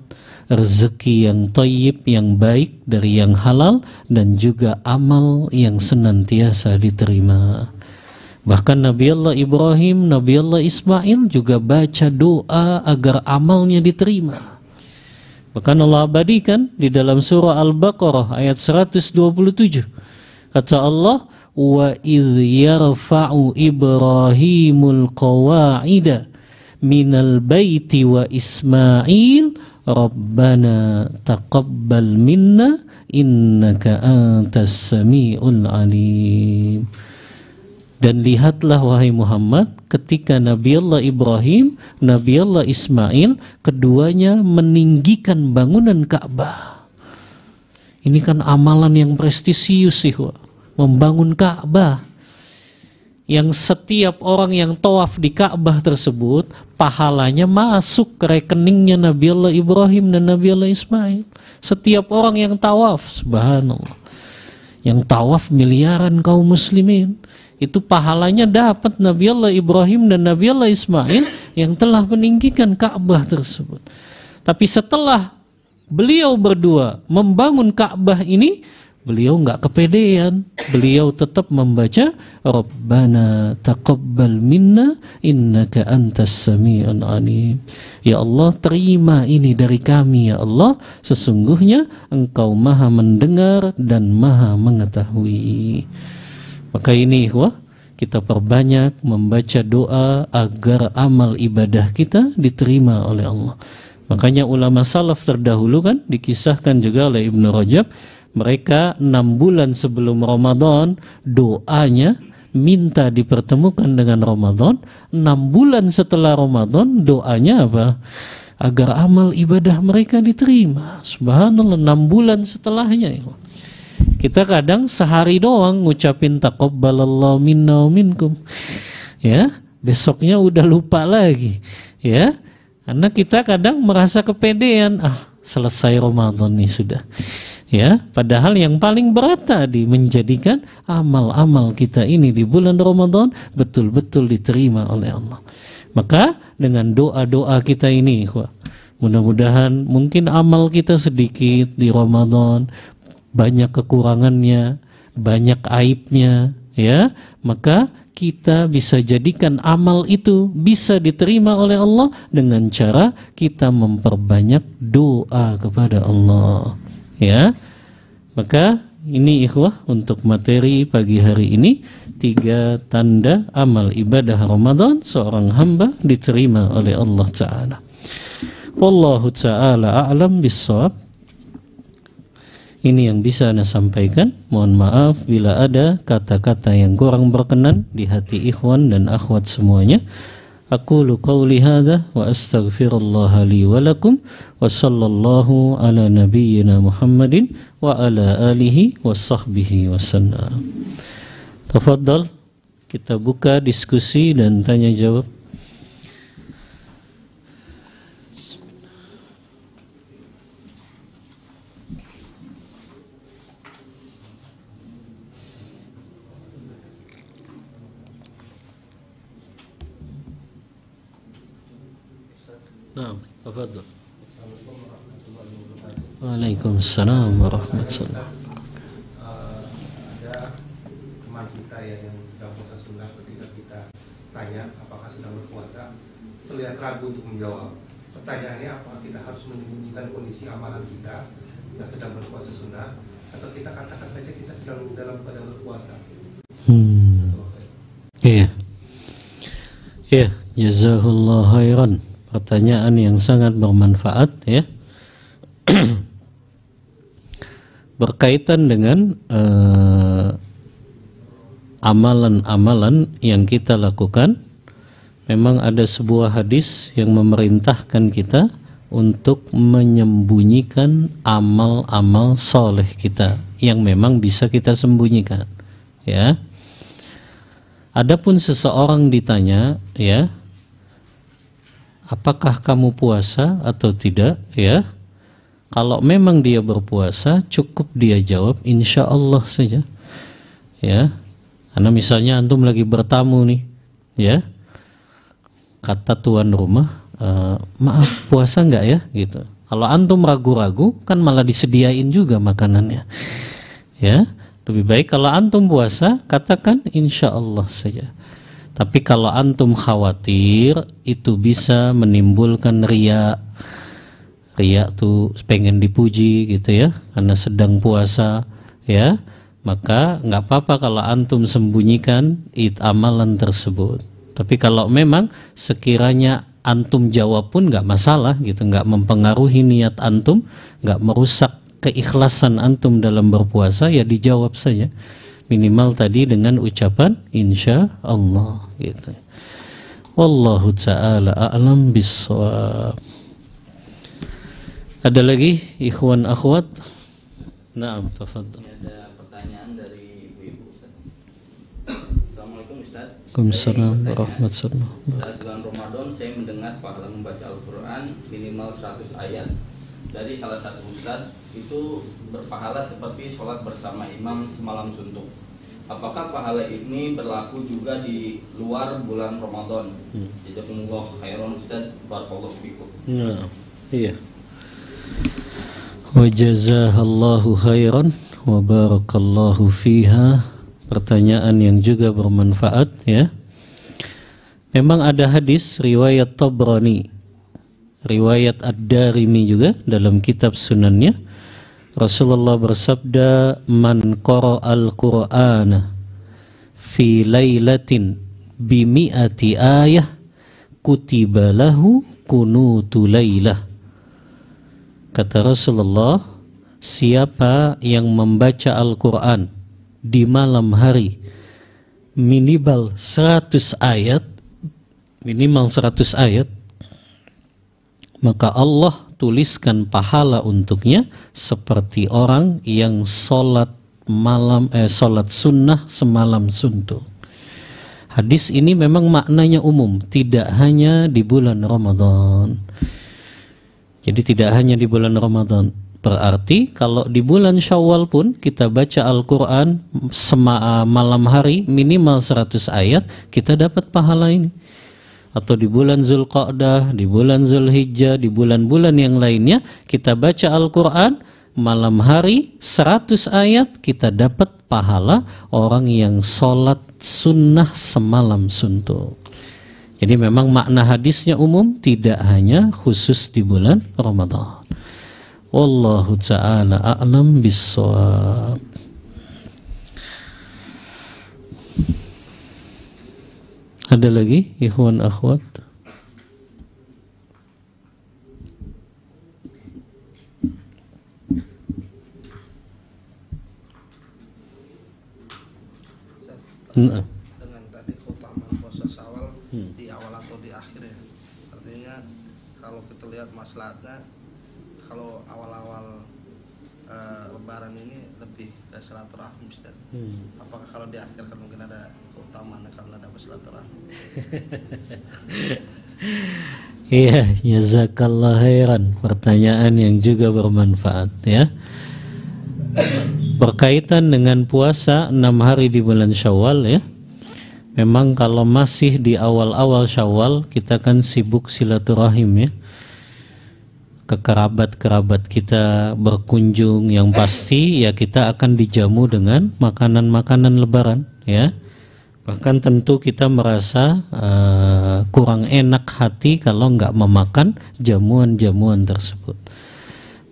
rezeki yang thayyib, yang baik dari yang halal, dan juga amal yang senantiasa diterima. Bahkan Nabi Allah Ibrahim, Nabi Allah Ismail juga baca doa agar amalnya diterima. Bahkan Allah abadikan di dalam surah Al-Baqarah ayat 127. Kata Allah, wa idh yarfa'u Ibrahimul qawa'ida minal baiti wa Ismail Rabbana taqabbal minna innaka antas sami'ul alim. Dan lihatlah wahai Muhammad, ketika Nabi Allah Ibrahim, Nabi Allah Ismail, keduanya meninggikan bangunan Ka'bah. Ini kan amalan yang prestisius sih, membangun Ka'bah. Yang setiap orang yang tawaf di Ka'bah tersebut, pahalanya masuk ke rekeningnya Nabi Allah Ibrahim dan Nabi Allah Ismail. Setiap orang yang tawaf, subhanallah. Yang tawaf miliaran kaum muslimin, itu pahalanya dapat Nabi Allah Ibrahim dan Nabi Allah Ismail yang telah meninggikan Ka'bah tersebut. Tapi setelah beliau berdua membangun Ka'bah ini, beliau nggak kepedean, beliau tetap membaca Rabbana taqabbal minna innaka antas sami'un alim. Ya Allah, terima ini dari kami ya Allah, sesungguhnya Engkau Maha mendengar dan Maha mengetahui. Maka ini kita perbanyak membaca doa agar amal ibadah kita diterima oleh Allah. Makanya ulama salaf terdahulu kan dikisahkan juga oleh Ibnu Rajab, mereka 6 bulan sebelum Ramadan doanya minta dipertemukan dengan Ramadan, 6 bulan setelah Ramadan doanya apa? Agar amal ibadah mereka diterima. Subhanallah, 6 bulan setelahnya ya. Kita kadang sehari doang ngucapin taqabbalallahu minna wa minkum. Ya, besoknya udah lupa lagi. Ya. Karena kita kadang merasa kepedean, selesai Ramadan nih sudah. Ya, padahal yang paling berat tadi menjadikan amal-amal kita ini di bulan Ramadan betul-betul diterima oleh Allah. Maka dengan doa-doa kita ini, mudah-mudahan mungkin amal kita sedikit di Ramadan, banyak kekurangannya, banyak aibnya, ya, maka kita bisa jadikan amal itu bisa diterima oleh Allah dengan cara kita memperbanyak doa kepada Allah, ya. Maka ini ikhwah untuk materi pagi hari ini, 3 tanda amal ibadah Ramadan seorang hamba diterima oleh Allah Ta'ala. Wallahu ta'ala a'lam bissawab. Ini yang bisa Anda sampaikan. Mohon maaf bila ada kata-kata yang kurang berkenan di hati ikhwan dan akhwat semuanya. Aqulu qawli hadha wa astaghfirullah li wa lakum wa sallallahu ala nabiyyina Muhammadin wa ala alihi wa sahbihi wa sallam. Tafadhal, kita buka diskusi dan tanya jawab. Nah, tafadhal. Waalaikumsalam warahmatullahi wabarakatuh. Ada teman kita ya yang sedang puasa sunnah, ketika kita tanya apakah sedang berpuasa, terlihat ragu untuk menjawab. Pertanyaannya, apa kita harus menyembunyikan kondisi amalan kita yang sedang berpuasa sunnah, atau kita katakan saja kita sedang dalam keadaan berpuasa? Iya. Iya, jazakallahu khairan. Pertanyaan yang sangat bermanfaat ya. Berkaitan dengan amalan-amalan yang kita lakukan, memang ada sebuah hadis yang memerintahkan kita untuk menyembunyikan amal-amal soleh kita yang memang bisa kita sembunyikan ya. Adapun seseorang ditanya ya, apakah kamu puasa atau tidak ya, kalau memang dia berpuasa cukup dia jawab insya Allah saja ya. Karena misalnya antum lagi bertamu nih ya, kata tuan rumah, maaf puasa enggak ya gitu. Kalau antum ragu-ragu kan malah disediain juga makanannya ya. Lebih baik kalau antum puasa katakan insya Allah saja. Tapi kalau antum khawatir itu bisa menimbulkan riya, riya tuh pengen dipuji gitu ya, karena sedang puasa ya, maka nggak apa-apa kalau antum sembunyikan amalan tersebut. Tapi kalau memang sekiranya antum jawab pun nggak masalah gitu, nggak mempengaruhi niat antum, nggak merusak keikhlasan antum dalam berpuasa, ya dijawab saja. Minimal tadi dengan ucapan insya Allah gitu. Wallahu ta'ala a'lam bissawab. Ada lagi ikhwan akhwat? Naam, tafadhal. Ada pertanyaan dari ibu-ibu Ustaz. Assalamualaikum Ustaz. Waalaikumsalam warahmatullahi wabarakatuh. Saat bulan Ramadan saya mendengar pahala membaca Al-Quran minimal 100 ayat dari salah satu Ustaz, itu berpahala seperti sholat bersama imam semalam suntuk. Apakah pahala ini berlaku juga di luar bulan Ramadan? Jazakumullah khairan Ustaz, barakallahu fikum. Nah, iya. Wa jazahallahu khairan wa barakallahu fiha. Pertanyaan yang juga bermanfaat ya. Memang ada hadis riwayat Tabrani, riwayat Ad-Darimi juga dalam kitab sunannya. Rasulullah bersabda, "Man qara'al Qur'ana fi lailatin bi mi'ati ayah kutiba lahu kunutu lailah." Kata Rasulullah, siapa yang membaca Al-Quran di malam hari minimal 100 ayat, maka Allah tuliskan pahala untuknya seperti orang yang sholat sunnah semalam suntuk. Hadis ini memang maknanya umum, tidak hanya di bulan Ramadan. Jadi tidak hanya di bulan Ramadan. Berarti kalau di bulan Syawal pun kita baca Al-Quran malam hari minimal 100 ayat, kita dapat pahala ini. Atau di bulan Zulqa'dah, di bulan Zulhijjah, di bulan-bulan yang lainnya, kita baca Al-Quran malam hari 100 ayat, kita dapat pahala orang yang sholat sunnah semalam suntuk. Jadi memang makna hadisnya umum, tidak hanya khusus di bulan Ramadan. Wallahu ta'ala a'lam bissawab. Ada lagi ikhwan akhwat? Dengan tadi keutamaan puasa Syawal di awal atau di akhir ya. Artinya kalau kita lihat maslahatnya, kalau awal-awal Lebaran ini lebih ke silaturahmi, Ustaz. Apakah kalau di akhir kan mungkin ada keutamaan karena ada silaturahmi? Iya, jazakallah khairan. Pertanyaan yang juga bermanfaat ya. Berkaitan dengan puasa 6 hari di bulan Syawal ya. Memang kalau masih di awal-awal Syawal, kita kan sibuk silaturahim ya. Ke kerabat-kerabat kita berkunjung, yang pasti ya kita akan dijamu dengan makanan-makanan lebaran ya. Bahkan tentu kita merasa kurang enak hati kalau nggak memakan jamuan-jamuan tersebut.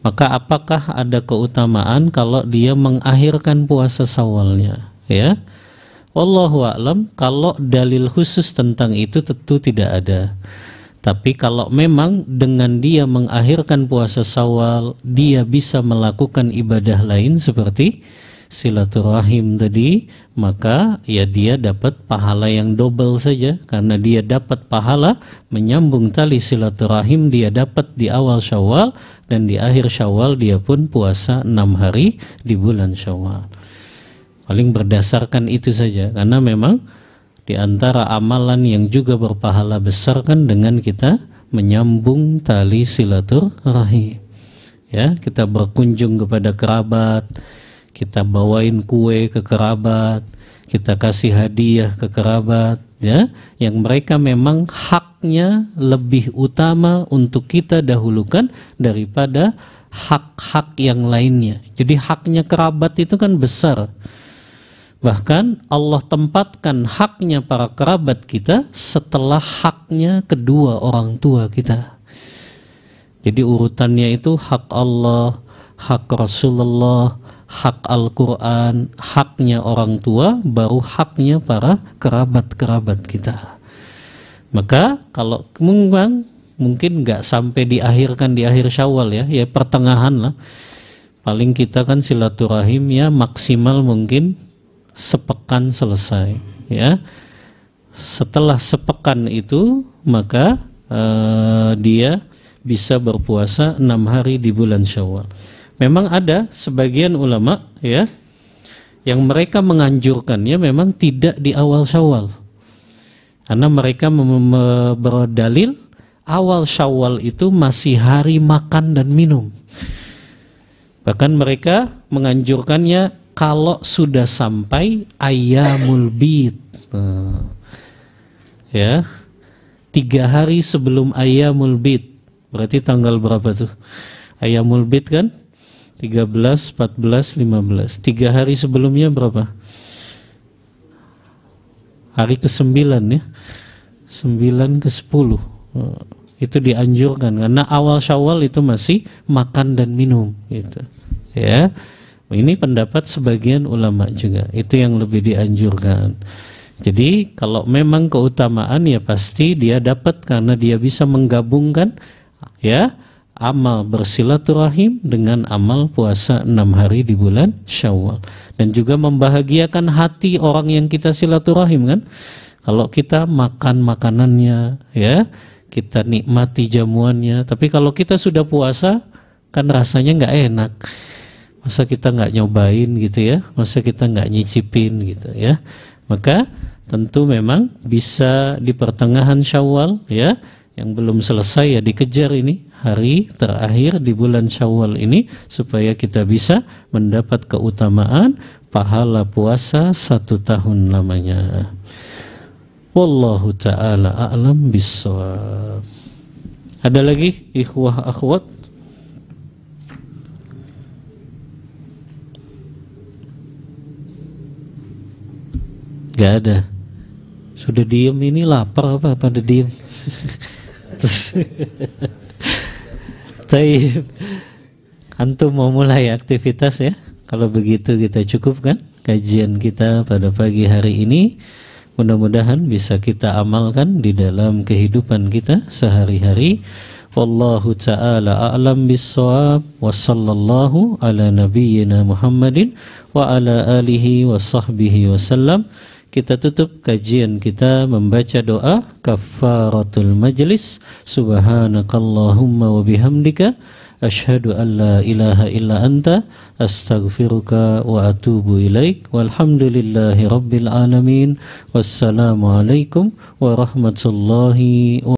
Maka apakah ada keutamaan kalau dia mengakhirkan puasa Syawalnya ya? Wallahu a'lam. Kalau dalil khusus tentang itu tentu tidak ada. Tapi kalau memang dengan dia mengakhirkan puasa Syawal, dia bisa melakukan ibadah lain seperti silaturahim tadi, maka ya dia dapat pahala yang double saja, karena dia dapat pahala menyambung tali silaturahim dia dapat di awal Syawal, dan di akhir Syawal dia pun puasa 6 hari di bulan Syawal. Paling berdasarkan itu saja, karena memang di antara amalan yang juga berpahala besar kan dengan kita menyambung tali silaturahim. Ya, kita berkunjung kepada kerabat, kita bawain kue ke kerabat, kita kasih hadiah ke kerabat, ya, yang mereka memang haknya lebih utama untuk kita dahulukan daripada hak-hak yang lainnya. Jadi haknya kerabat itu kan besar. Bahkan Allah tempatkan haknya para kerabat kita setelah haknya kedua orang tua kita. Jadi urutannya itu hak Allah, hak Rasulullah, hak Al-Quran, haknya orang tua, baru haknya para kerabat-kerabat kita. Maka kalau mungkin nggak sampai diakhirkan di akhir Syawal ya, ya pertengahan lah. Paling kita kan silaturahim ya maksimal mungkin sepekan selesai ya. Setelah sepekan itu maka dia bisa berpuasa 6 hari di bulan Syawal. Memang ada sebagian ulama ya yang mereka menganjurkannya memang tidak di awal Syawal, karena mereka berdalil awal Syawal itu masih hari makan dan minum. Bahkan mereka menganjurkannya kalau sudah sampai Ayyamul Bid, ya 3 hari sebelum Ayyamul Bid, berarti tanggal berapa tuh Ayyamul Bid kan? 13, 14, 15. 3 hari sebelumnya berapa? Hari ke-9 ya. 9 ke 10. Itu dianjurkan karena awal Syawal itu masih makan dan minum gitu. Ya. Ini pendapat sebagian ulama juga. Itu yang lebih dianjurkan. Jadi kalau memang keutamaan ya pasti dia dapat karena dia bisa menggabungkan ya amal bersilaturahim dengan amal puasa 6 hari di bulan Syawal, dan juga membahagiakan hati orang yang kita silaturahim kan. Kalau kita makan makanannya ya, kita nikmati jamuannya, tapi kalau kita sudah puasa kan rasanya nggak enak. Masa kita nggak nyobain gitu ya, masa kita nggak nyicipin gitu ya. Maka tentu memang bisa di pertengahan Syawal ya, yang belum selesai ya dikejar ini hari terakhir di bulan Syawal ini supaya kita bisa mendapat keutamaan pahala puasa 1 tahun lamanya. Wallahu ta'ala a'lam bissawab. Ada lagi ikhwah akhwat? Gak ada. Sudah diem ini, lapar apa pada diem? Taib. Antum mau mulai aktivitas ya? Kalau begitu kita cukupkan kajian kita pada pagi hari ini. Mudah-mudahan bisa kita amalkan di dalam kehidupan kita sehari-hari. Wallahu ta'ala a'lam bissawab. Wa sallallahu ala nabiyyina Muhammadin wa ala alihi wa sahbihi wasallam. Kita tutup kajian kita membaca doa kafaratul majlis. Subhanakallahumma wa bihamdika asyhadu an la ilaha illa anta astaghfiruka wa atubu ilaik. Walhamdulillahi rabbil alamin. Wassalamu alaikum warahmatullahi wabarakatuh.